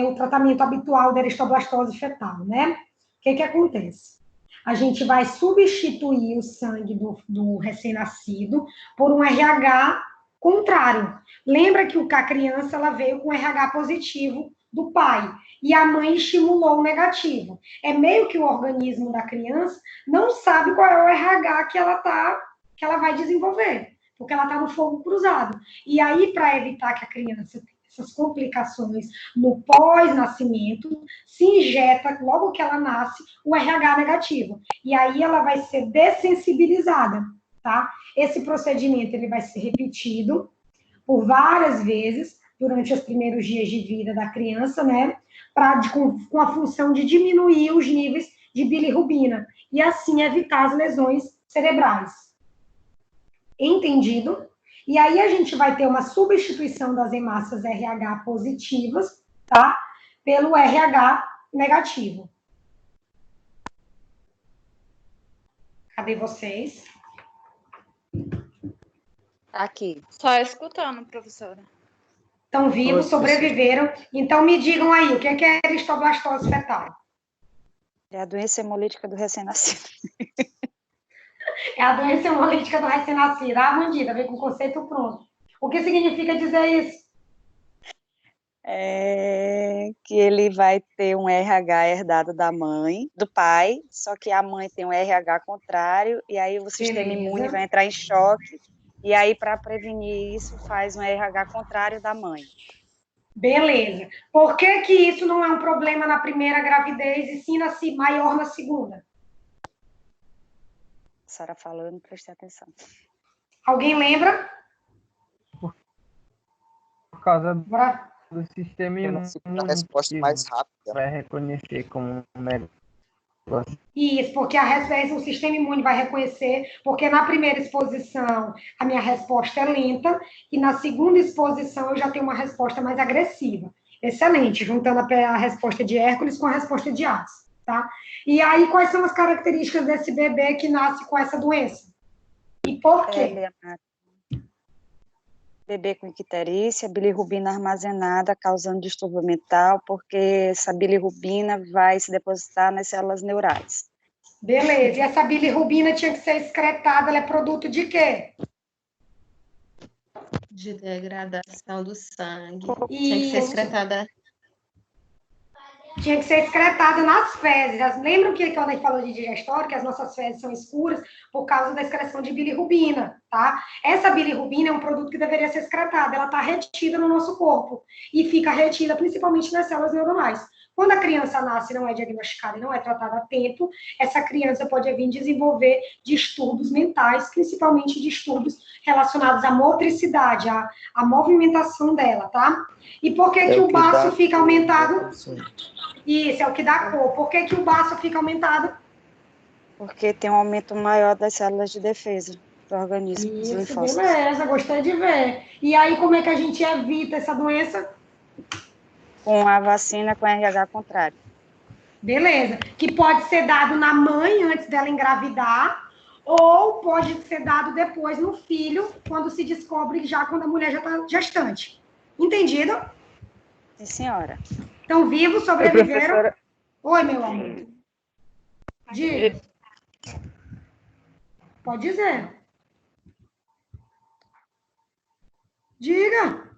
o tratamento habitual da eristoblastose fetal, né? O que acontece? A gente vai substituir o sangue do recém-nascido por um RH contrário. Lembra que a criança ela veio com RH positivo do pai, e a mãe estimulou o negativo. É meio que o organismo da criança não sabe qual é o RH que ela vai desenvolver, porque ela está no fogo cruzado. E aí, para evitar que a criança tenha essas complicações no pós-nascimento, se injeta, logo que ela nasce, o RH negativo. E aí ela vai ser dessensibilizada, tá? Esse procedimento ele vai ser repetido por várias vezes durante os primeiros dias de vida da criança, né? Com a função de diminuir os níveis de bilirrubina e assim evitar as lesões cerebrais. Entendido? E aí a gente vai ter uma substituição das hemácias RH positivas, tá? Pelo RH negativo. Cadê vocês? Aqui. Só escutando, professora. Estão vivos, sobreviveram. Então me digam aí, o que é eristoblastose fetal? É a doença hemolítica do recém-nascido. É a doença hemolítica do recém-nascido. Ah, Mandita, vem com o conceito pronto. O que significa dizer isso? É que ele vai ter um RH herdado da mãe, do pai, só que a mãe tem um RH contrário, e aí o sistema imune vai entrar em choque, e aí para prevenir isso faz um RH contrário da mãe. Beleza. Por que que isso não é um problema na primeira gravidez e sim maior na segunda? A senhora falou, eu não prestei atenção. Alguém lembra? Por causa do sistema imune, a resposta mais rápida. vai reconhecer como um negócio. Isso, porque o sistema imune vai reconhecer, porque na primeira exposição a minha resposta é lenta, e na segunda exposição eu já tenho uma resposta mais agressiva. Excelente, juntando a resposta de Hércules com a resposta de Hades, tá? E aí, quais são as características desse bebê que nasce com essa doença? E por quê? Bebê com icterícia, bilirrubina armazenada, causando distúrbio mental, porque essa bilirrubina vai se depositar nas células neurais. Beleza, e essa bilirrubina tinha que ser excretada, ela é produto de quê? De degradação do sangue. Isso. Tinha que ser excretada. Tinha que ser excretada nas fezes. Lembram que quando a gente falou de digestório, que as nossas fezes são escuras por causa da excreção de bilirrubina, tá? Essa bilirrubina é um produto que deveria ser excretado, ela está retida no nosso corpo e fica retida principalmente nas células neuronais. Quando a criança nasce e não é diagnosticada e não é tratada a tempo, essa criança pode vir desenvolver distúrbios mentais, principalmente distúrbios relacionados à motricidade, à movimentação dela, tá? E por que o baço fica aumentado? Isso, é o que dá cor. Por que o baço fica aumentado? Porque tem um aumento maior das células de defesa do organismo. Isso, beleza, gostei de ver. E aí, como é que a gente evita essa doença? Com a vacina com RH contrário. Beleza. Que pode ser dado na mãe antes dela engravidar, ou pode ser dado depois no filho, quando se descobre já quando a mulher já está gestante. Entendido? Sim, senhora. Estão vivos, sobreviveram? Oi, meu amor. Diga. Pode dizer. Diga.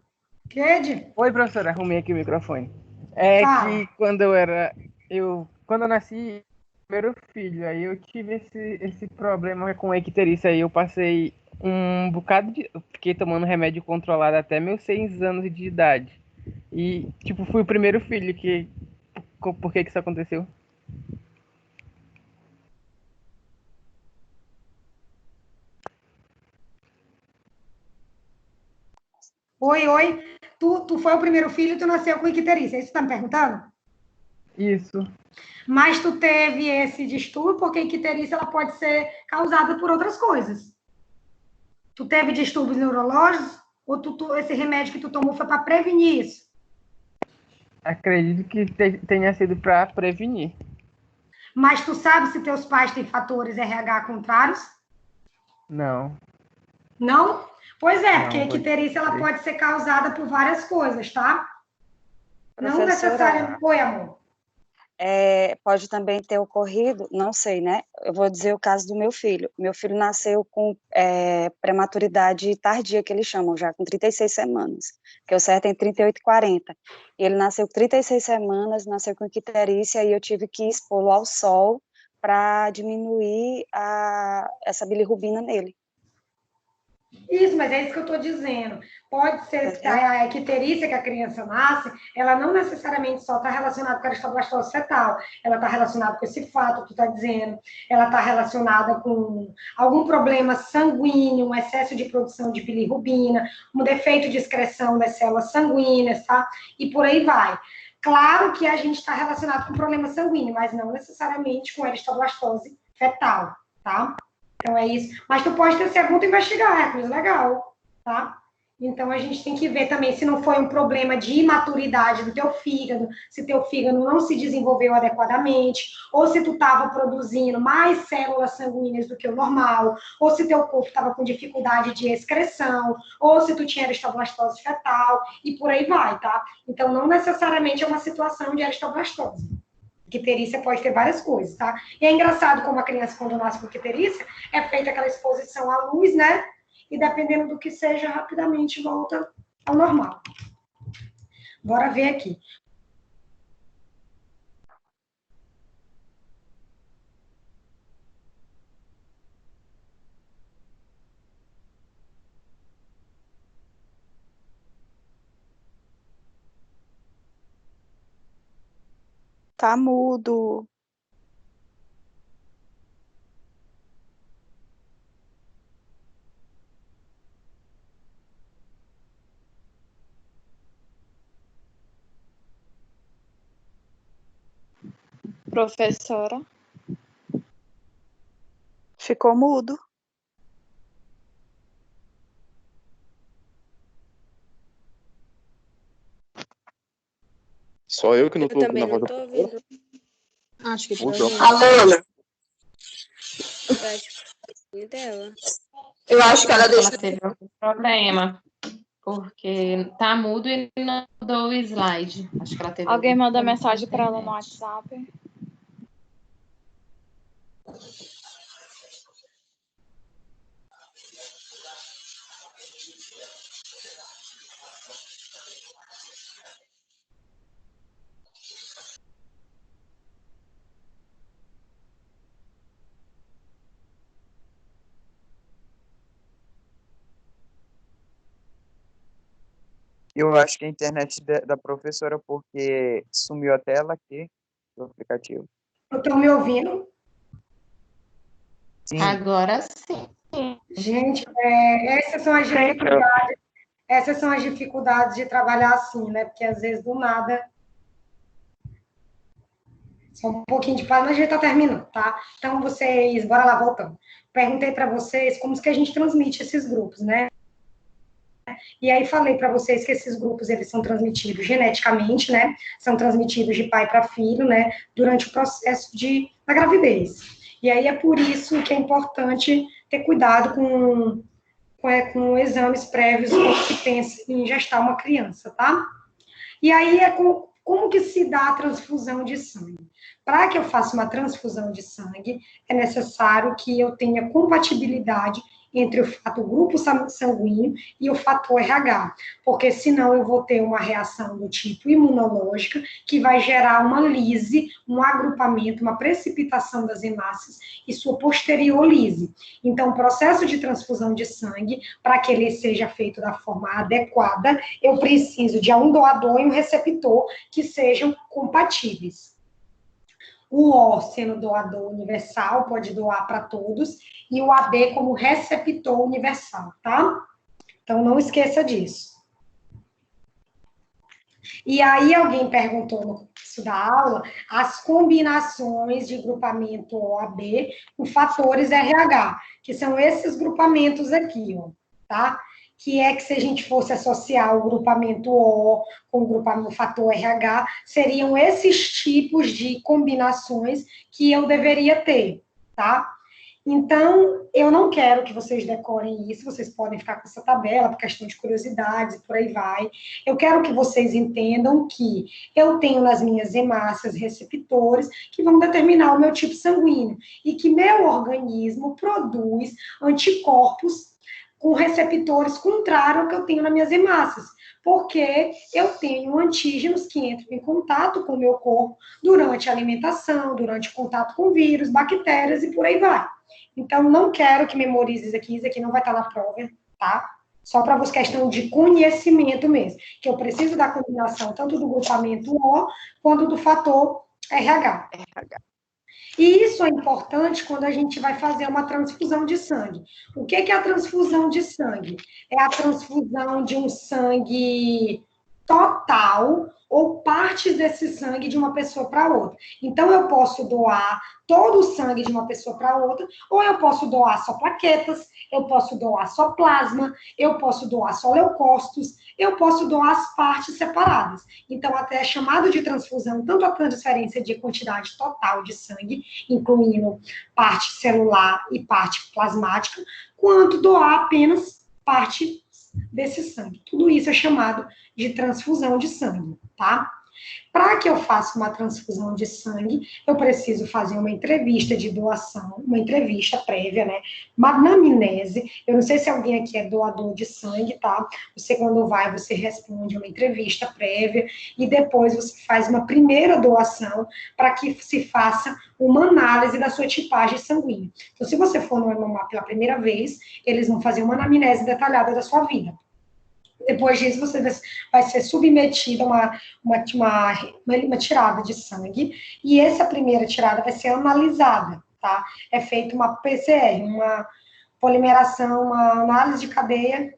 Kede. Oi, professora, arrumei aqui o microfone. Que quando eu nasci, primeiro filho, aí eu tive esse problema com icterícia, aí eu passei um bocado fiquei tomando remédio controlado até meus 6 anos de idade. E, fui o primeiro filho por que isso aconteceu? Oi. Tu foi o primeiro filho e tu nasceu com icterícia. É isso que tu tá me perguntando? Isso. Mas tu teve esse distúrbio porque a icterícia ela pode ser causada por outras coisas. Tu teve distúrbios neurológicos ou esse remédio que tu tomou foi para prevenir isso? Acredito que tenha sido para prevenir. Mas tu sabe se teus pais têm fatores RH contrários? Não. Não? Pois é, porque a icterícia ela pode ser causada por várias coisas, tá? Não necessariamente. Oi, amor. pode também ter ocorrido, não sei, né? Eu vou dizer o caso do meu filho. Meu filho nasceu com prematuridade tardia, que eles chamam, já com 36 semanas, que o certo é em 38 e 40. E ele nasceu com 36 semanas, nasceu com icterícia, e eu tive que expô-lo ao sol para diminuir essa bilirrubina nele. Isso, mas é isso que eu estou dizendo. Pode ser que a icterícia que a criança nasce, ela não necessariamente só está relacionada com a aristoblastose fetal, ela está relacionada com esse fato que tu está dizendo, ela está relacionada com algum problema sanguíneo, um excesso de produção de bilirrubina, um defeito de excreção das células sanguíneas, tá? E por aí vai. Claro que a gente está relacionado com problema sanguíneo, mas não necessariamente com a aristoblastose fetal, tá? Então, é isso. Mas tu pode ter segundo investigar, Hércules, legal, tá? Então, a gente tem que ver também se não foi um problema de imaturidade do teu fígado, se teu fígado não se desenvolveu adequadamente, ou se tu estava produzindo mais células sanguíneas do que o normal, ou se teu corpo estava com dificuldade de excreção, ou se tu tinha aristoblastose fetal, e por aí vai, tá? Então, não necessariamente é uma situação de aristoblastose. Icterícia pode ter várias coisas, tá? E é engraçado como a criança, quando nasce com icterícia, é feita aquela exposição à luz, né? E dependendo do que seja, rapidamente volta ao normal. Bora ver aqui. Tá mudo. Professora. Ficou mudo. Só eu que não tô também ouvindo a não voz tô da ouvindo. Acho que professora? Alana, dela. eu acho que ela Ela deixou. teve algum problema, porque tá mudo e não mudou o slide. Acho que ela teve Alguém algum manda problema mensagem na para ela no internet. WhatsApp. Eu acho que a internet da professora, porque sumiu a tela aqui do aplicativo. Estão me ouvindo? Sim. Agora sim. Gente, essas são as dificuldades de trabalhar assim, né? Porque às vezes do nada. Só um pouquinho de paz, mas já está terminando, tá? Então, vocês, bora lá, voltando. Perguntei para vocês como que a gente transmite esses grupos, né? E aí falei para vocês que esses grupos, eles são transmitidos geneticamente, né? São transmitidos de pai para filho, né? Durante o processo da gravidez. E aí é por isso que é importante ter cuidado com exames prévios quando se pensa em gestar uma criança, tá? E aí como que se dá a transfusão de sangue? Para que eu faça uma transfusão de sangue, é necessário que eu tenha compatibilidade entre o grupo sanguíneo e o fator RH, porque senão eu vou ter uma reação do tipo imunológica que vai gerar uma lise, um agrupamento, uma precipitação das hemácias e sua posterior lise. Então, o processo de transfusão de sangue, para que ele seja feito da forma adequada, eu preciso de um doador e um receptor que sejam compatíveis. O O sendo doador universal, pode doar para todos, e o AB como receptor universal, tá? Então, não esqueça disso. E aí, alguém perguntou no começo da aula as combinações de grupamento OAB com fatores RH, que são esses grupamentos aqui, ó, tá? Que é que se a gente fosse associar o grupamento O com o grupamento fator RH, seriam esses tipos de combinações que eu deveria ter, tá? Então, eu não quero que vocês decorem isso, vocês podem ficar com essa tabela por questão de curiosidades e por aí vai. Eu quero que vocês entendam que eu tenho nas minhas hemácias receptores que vão determinar o meu tipo sanguíneo e que meu organismo produz anticorpos com receptores contrários ao que eu tenho nas minhas hemácias, porque eu tenho antígenos que entram em contato com o meu corpo durante a alimentação, durante o contato com vírus, bactérias e por aí vai. Então, não quero que memorize isso aqui não vai estar na prova, tá? Só para você, questão de conhecimento mesmo, que eu preciso da combinação tanto do grupamento O quanto do fator RH. E isso é importante quando a gente vai fazer uma transfusão de sangue. O que é a transfusão de sangue? É a transfusão de um sangue total ou partes desse sangue de uma pessoa para outra. Então, eu posso doar todo o sangue de uma pessoa para outra, ou eu posso doar só plaquetas, eu posso doar só plasma, eu posso doar só leucócitos, eu posso doar as partes separadas. Então, até é chamado de transfusão, tanto a transferência de quantidade total de sangue, incluindo parte celular e parte plasmática, quanto doar apenas parte desse sangue. Tudo isso é chamado de transfusão de sangue, tá? Para que eu faça uma transfusão de sangue, eu preciso fazer uma entrevista de doação, uma entrevista prévia, né? Uma anamnese. Eu não sei se alguém aqui é doador de sangue, tá? Você, quando vai, você responde uma entrevista prévia e depois você faz uma primeira doação para que se faça uma análise da sua tipagem sanguínea. Então, se você for no Hemomap pela primeira vez, eles vão fazer uma anamnese detalhada da sua vida. Depois disso, você vai ser submetido a uma tirada de sangue, e essa primeira tirada vai ser analisada, tá? É feita uma PCR, uma polimeração, uma análise de cadeia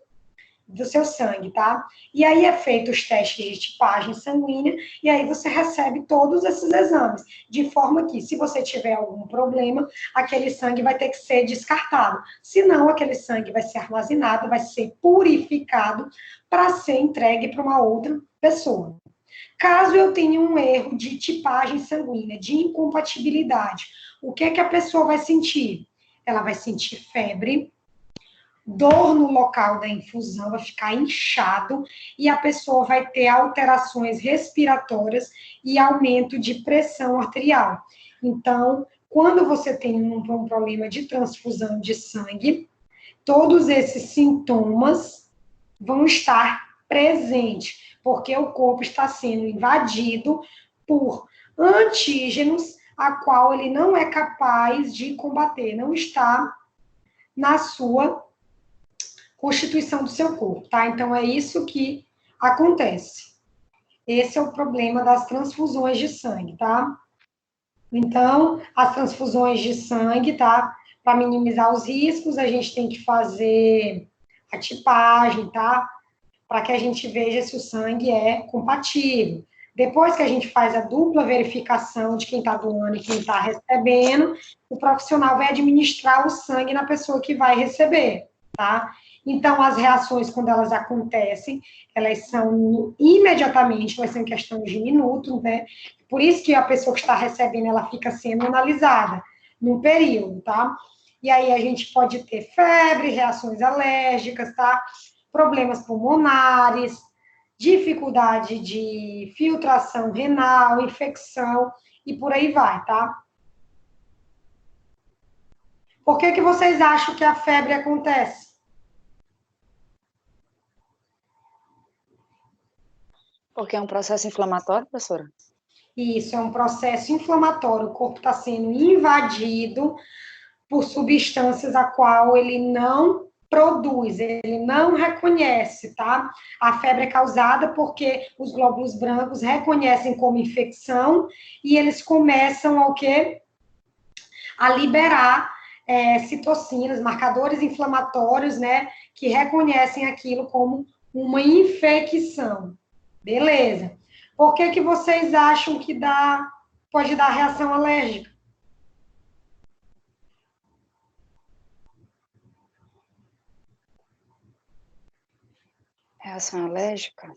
do seu sangue, tá? E aí é feito os testes de tipagem sanguínea, e aí você recebe todos esses exames, de forma que, se você tiver algum problema, aquele sangue vai ter que ser descartado. Senão, aquele sangue vai ser armazenado, vai ser purificado para ser entregue para uma outra pessoa. Caso eu tenha um erro de tipagem sanguínea, de incompatibilidade, o que é que a pessoa vai sentir? Ela vai sentir febre, dor no local da infusão, vai ficar inchado e a pessoa vai ter alterações respiratórias e aumento de pressão arterial. Então, quando você tem um problema de transfusão de sangue, todos esses sintomas vão estar presentes, porque o corpo está sendo invadido por antígenos a qual ele não é capaz de combater, não está na sua constituição do seu corpo, tá? Então, é isso que acontece. Esse é o problema das transfusões de sangue, tá? Então, as transfusões de sangue, tá? Para minimizar os riscos, a gente tem que fazer a tipagem, tá? Para que a gente veja se o sangue é compatível. Depois que a gente faz a dupla verificação de quem está doando e quem está recebendo, o profissional vai administrar o sangue na pessoa que vai receber, tá? Então, as reações, quando elas acontecem, elas são imediatamente, vai ser em questão de minutos, né? Por isso que a pessoa que está recebendo, ela fica sendo analisada num período, tá? E aí a gente pode ter febre, reações alérgicas, tá? Problemas pulmonares, dificuldade de filtração renal, infecção, e por aí vai, tá? Por que vocês acham que a febre acontece? Porque é um processo inflamatório, professora? Isso, é um processo inflamatório. O corpo está sendo invadido por substâncias a qual ele não produz, ele não reconhece, tá? A febre é causada porque os glóbulos brancos reconhecem como infecção e eles começam ao quê? A liberar citocinas, marcadores inflamatórios, né? Que reconhecem aquilo como uma infecção. Beleza. Por que vocês acham que pode dar reação alérgica? Reação alérgica?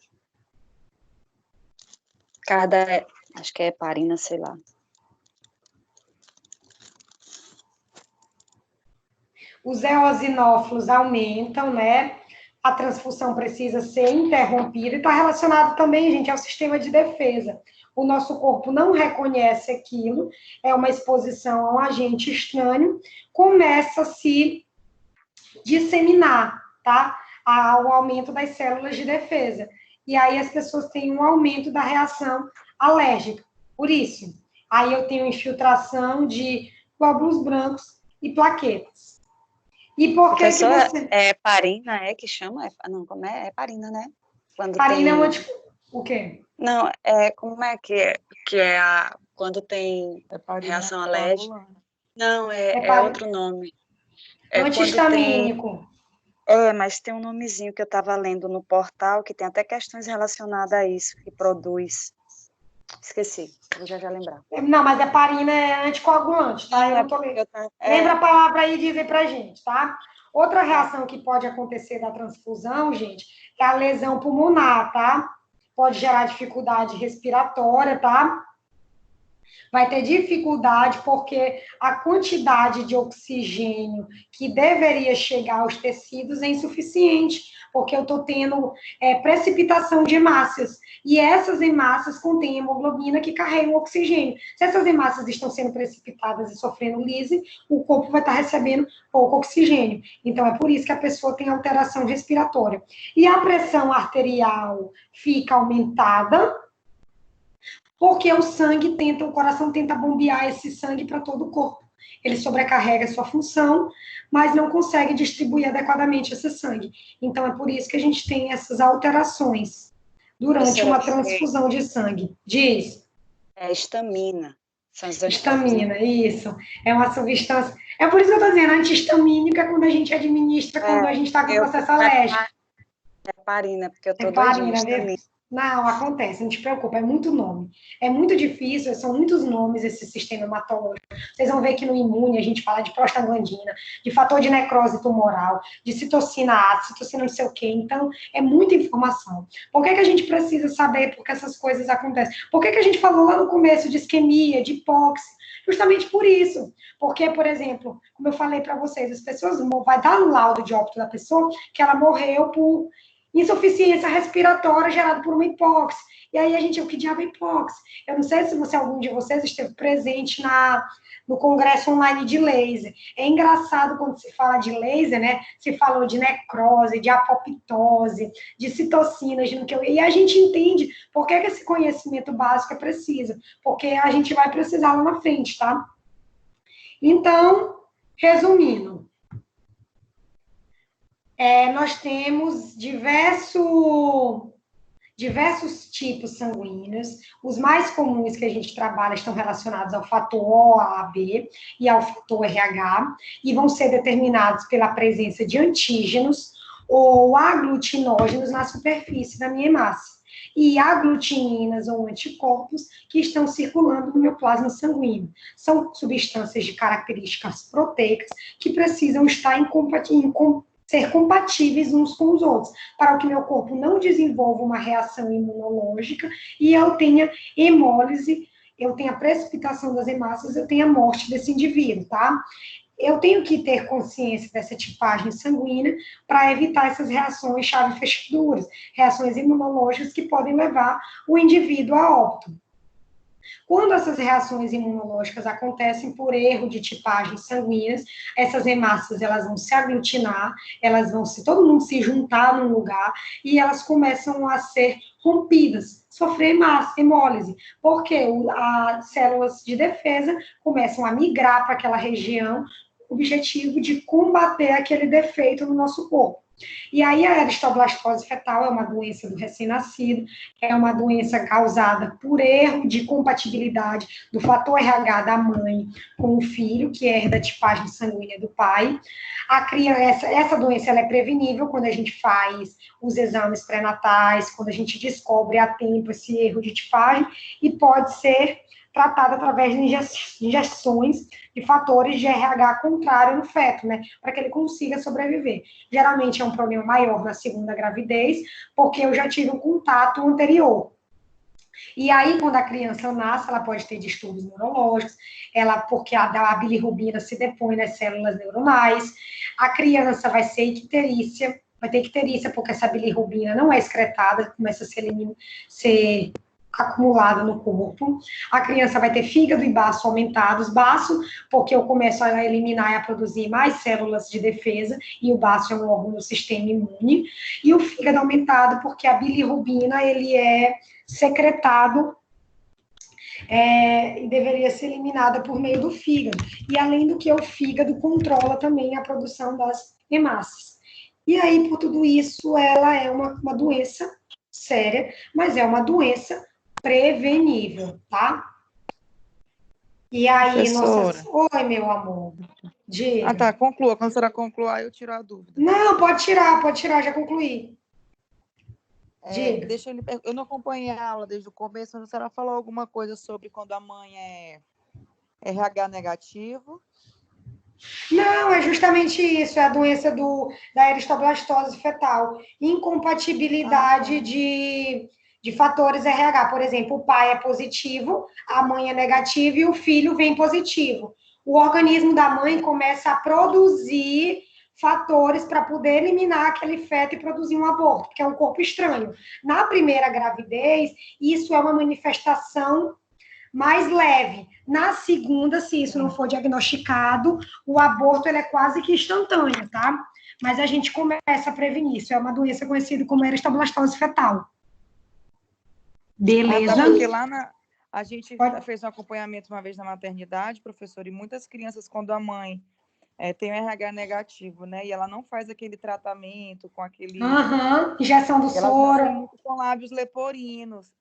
Acho que é heparina, sei lá. os eosinófilos aumentam, né? A transfusão precisa ser interrompida, e está relacionado também, gente, ao sistema de defesa. O nosso corpo não reconhece aquilo, é uma exposição a um agente estranho, começa a se disseminar, tá? Ao aumento das células de defesa. E aí as pessoas têm um aumento da reação alérgica. Por isso, aí eu tenho infiltração de glóbulos brancos e plaquetas. E por que você... É parina, que chama? Não, como é? É parina, né? Quando parina tem... é o quê? Não, como é que é quando tem reação alérgica? Não, é outro nome. Antihistamínico. Mas tem um nomezinho que eu estava lendo no portal, que tem até questões relacionadas a isso, que produz. Esqueci, vou já lembrar. Não, mas a parina é anticoagulante, tá? Eu não tô lendo. Lembra a palavra aí e dizer pra gente, tá? Outra reação que pode acontecer da transfusão, gente, é a lesão pulmonar, tá? Pode gerar dificuldade respiratória, tá? Vai ter dificuldade porque a quantidade de oxigênio que deveria chegar aos tecidos é insuficiente, porque eu estou tendo precipitação de hemácias. E essas hemácias contêm hemoglobina que carregam oxigênio. Se essas hemácias estão sendo precipitadas e sofrendo lise, o corpo vai estar recebendo pouco oxigênio. Então, é por isso que a pessoa tem alteração respiratória. E a pressão arterial fica aumentada, porque o coração tenta bombear esse sangue para todo o corpo. Ele sobrecarrega a sua função, mas não consegue distribuir adequadamente esse sangue. Então, é por isso que a gente tem essas alterações durante uma transfusão de sangue. Diz. É histamina. Histamina, isso. É uma substância... É por isso que eu estou dizendo, antihistamínica é quando a gente administra, quando a gente está com processo alérgico. É parina, porque eu estou doidinha. Não, acontece, não te preocupa, é muito nome. É muito difícil, são muitos nomes esse sistema hematológico. Vocês vão ver que no imune a gente fala de prostaglandina, de fator de necrose tumoral, de citocina A, citocina não sei o quê. Então, é muita informação. Por que a gente precisa saber por que essas coisas acontecem? Por que a gente falou lá no começo de isquemia, de hipóxia? Justamente por isso. Porque, por exemplo, como eu falei para vocês, as pessoas vai dar no laudo de óbito da pessoa que ela morreu por insuficiência respiratória gerada por uma hipóxia. E aí a gente, o que diabo é hipóxia? Eu não sei se algum de vocês esteve presente no congresso online de laser. É engraçado quando se fala de laser, né? Se falou de necrose, de apoptose, de citocinas, de não que. E a gente entende por que esse conhecimento básico é preciso. Porque a gente vai precisar lá na frente, tá? Então, resumindo, nós temos diversos tipos sanguíneos. Os mais comuns que a gente trabalha estão relacionados ao fator OAB e ao fator RH, e vão ser determinados pela presença de antígenos ou aglutinógenos na superfície da minha hemácia, e aglutininas ou anticorpos que estão circulando no meu plasma sanguíneo. São substâncias de características proteicas que precisam estar ser compatíveis uns com os outros, para que meu corpo não desenvolva uma reação imunológica e eu tenha hemólise, eu tenha precipitação das hemácias, eu tenha morte desse indivíduo, tá? Eu tenho que ter consciência dessa tipagem sanguínea para evitar essas reações chave-fechaduras, reações imunológicas que podem levar o indivíduo a óbito. Quando essas reações imunológicas acontecem por erro de tipagens sanguíneas, essas hemácias elas vão se aglutinar, todo mundo se juntar num lugar e elas começam a ser rompidas, sofrer hemólise, porque as células de defesa começam a migrar para aquela região, com o objetivo de combater aquele defeito no nosso corpo. E aí a eristoblastose fetal é uma doença do recém-nascido, é uma doença causada por erro de compatibilidade do fator RH da mãe com o filho, que herda a tipagem sanguínea do pai. Essa doença ela é prevenível quando a gente faz os exames pré-natais, quando a gente descobre a tempo esse erro de tipagem, e pode ser tratada através de injeções de fatores de RH contrário no feto, né, para que ele consiga sobreviver. Geralmente é um problema maior na segunda gravidez, porque eu já tive um contato anterior. E aí, quando a criança nasce, ela pode ter distúrbios neurológicos, porque a bilirrubina se depõe nas células neuronais, a criança vai ter icterícia, porque essa bilirrubina não é excretada, começa a ser acumulada no corpo. A criança vai ter fígado e baço aumentados, baço, porque eu começo a eliminar e a produzir mais células de defesa, e o baço é um órgão do sistema imune, e o fígado aumentado, porque a bilirrubina, ele é secretado e deveria ser eliminada por meio do fígado. E além do que, o fígado controla também a produção das hemácias. E aí, por tudo isso, ela é uma doença séria, mas é uma doença prevenível, tá? E aí, Oi, meu amor. Diga. Tá, conclua. Quando a senhora concluir, eu tiro a dúvida. Não, pode tirar, já concluí. Eu não acompanhei a aula desde o começo, mas a senhora falou alguma coisa sobre quando a mãe é RH negativo? Não, é justamente isso, é a doença da eristoblastose fetal, incompatibilidade de fatores RH, por exemplo, o pai é positivo, a mãe é negativa e o filho vem positivo. O organismo da mãe começa a produzir fatores para poder eliminar aquele feto e produzir um aborto, porque é um corpo estranho. Na primeira gravidez, isso é uma manifestação mais leve. Na segunda, se isso não for diagnosticado, o aborto ele é quase que instantâneo, tá? Mas a gente começa a prevenir. Isso é uma doença conhecida como eristoblastose fetal. Beleza? Porque lá a gente fez um acompanhamento uma vez na maternidade, professor, e muitas crianças, quando a mãe tem um RH negativo, né? E ela não faz aquele tratamento com aquele... injeção do soro. Elas muito com lábios leporinos.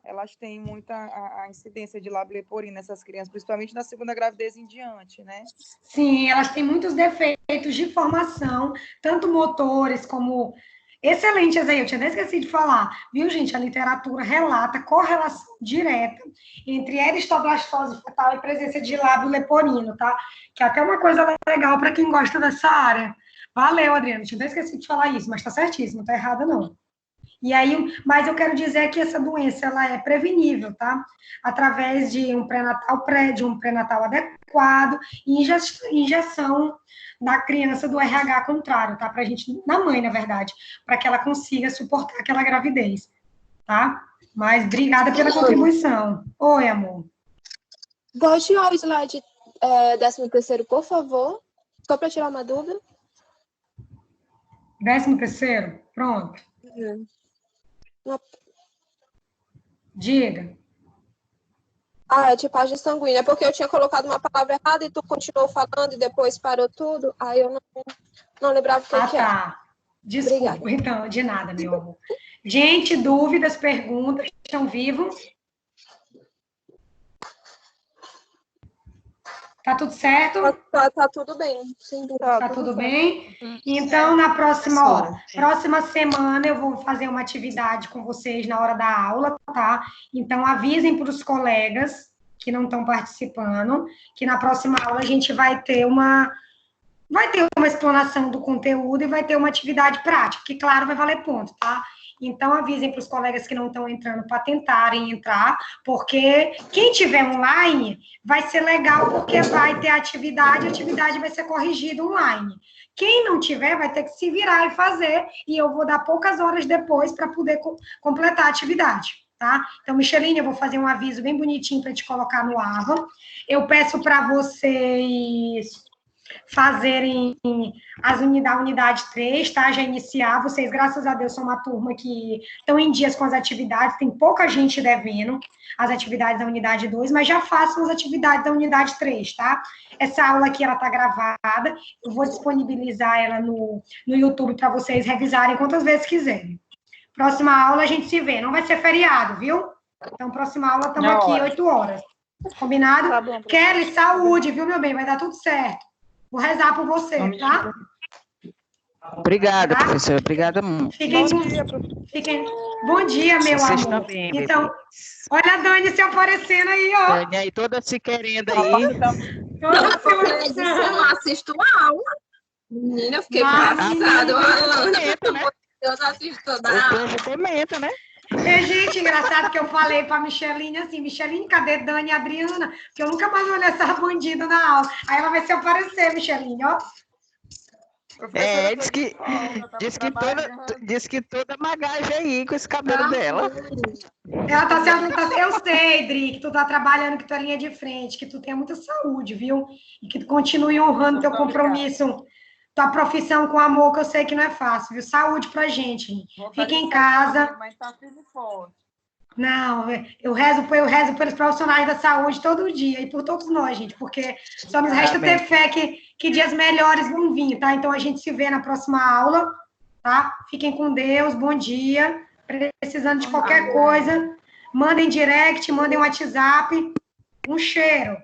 Elas têm muita a incidência de lábio leporino nessas crianças, principalmente na segunda gravidez em diante, né? Sim, elas têm muitos defeitos de formação, tanto motores como... Excelentes aí, eu tinha até esquecido de falar. Viu, gente? A literatura relata correlação direta entre eristoblastose fetal e presença de lábio leporino, tá? Que é até uma coisa legal para quem gosta dessa área. Valeu, Adriana. Tinha até esquecido de falar isso, mas tá certíssimo, tá errada não. E aí, mas eu quero dizer que essa doença ela é prevenível, tá? Através de um pré-natal adequado e injeção na criança do RH contrário, tá? Pra gente, na mãe, na verdade, para que ela consiga suportar aquela gravidez, tá? Mas obrigada pela contribuição. Oi, amor. Volte ao slide 13º, por favor, só para tirar uma dúvida. 13º? Pronto. Diga. É tipagem sanguínea, porque eu tinha colocado uma palavra errada e tu continuou falando e depois parou tudo, aí eu não lembrava o que era. Desculpa, obrigada. Então, de nada, meu amor. Gente, dúvidas, perguntas, estão vivos? Tá tudo certo? Tá tudo bem, sem dúvida. Tá tudo bem? Então, na próxima semana, eu vou fazer uma atividade com vocês na hora da aula, tá? Então, avisem para os colegas que não estão participando, que na próxima aula a gente vai ter uma explanação do conteúdo e vai ter uma atividade prática, que, claro, vai valer ponto, tá? Então, avisem para os colegas que não estão entrando para tentarem entrar, porque quem tiver online vai ser legal, porque vai ter atividade, a atividade vai ser corrigida online. Quem não tiver vai ter que se virar e fazer, e eu vou dar poucas horas depois para poder completar a atividade, tá? Então, Micheline, eu vou fazer um aviso bem bonitinho para te colocar no AVA. Eu peço para vocês fazerem a unidade 3, tá? Já iniciar. Vocês, graças a Deus, são uma turma que estão em dias com as atividades, tem pouca gente devendo as atividades da unidade 2, mas já façam as atividades da unidade 3, tá? Essa aula aqui, ela tá gravada, eu vou disponibilizar ela no YouTube para vocês revisarem quantas vezes quiserem. Próxima aula a gente se vê, não vai ser feriado, viu? Então, próxima aula, estamos aqui 8 horas. Combinado? Tá bom, Kelly, saúde, viu, meu bem? Vai dar tudo certo. Vou rezar por você, tá? Obrigada, professora. Obrigada muito. Bom dia, meu Vocês amor. Também, então, olha a Dani se aparecendo aí, ó. Dani aí, toda se querendo aí. Toda se aparecendo. Eu não assisto a aula. Menina, eu fiquei passada. Né? Eu não assisto toda a aula. O povo comenta, né? Gente, engraçado que eu falei pra Micheline assim, Micheline, cadê Dani e Adriana? Porque eu nunca mais olhei essa bandida na aula. Aí ela vai se aparecer, Micheline, ó. Diz que toda magagem aí com esse cabelo dela. Ela tá sendo. Eu sei, Dri, que tu tá trabalhando, que tu é linha de frente, que tu tenha muita saúde, viu? E que tu continue honrando teu compromisso, tua profissão com amor, que eu sei que não é fácil, viu? Saúde pra gente. Fica em casa. Mas tá firme e forte. Não, eu rezo pelos profissionais da saúde todo dia e por todos nós, gente, porque só nos resta ter fé que dias melhores vão vir, tá? Então a gente se vê na próxima aula, tá? Fiquem com Deus, bom dia. Precisando de qualquer coisa, mandem direct, mandem WhatsApp. Um cheiro.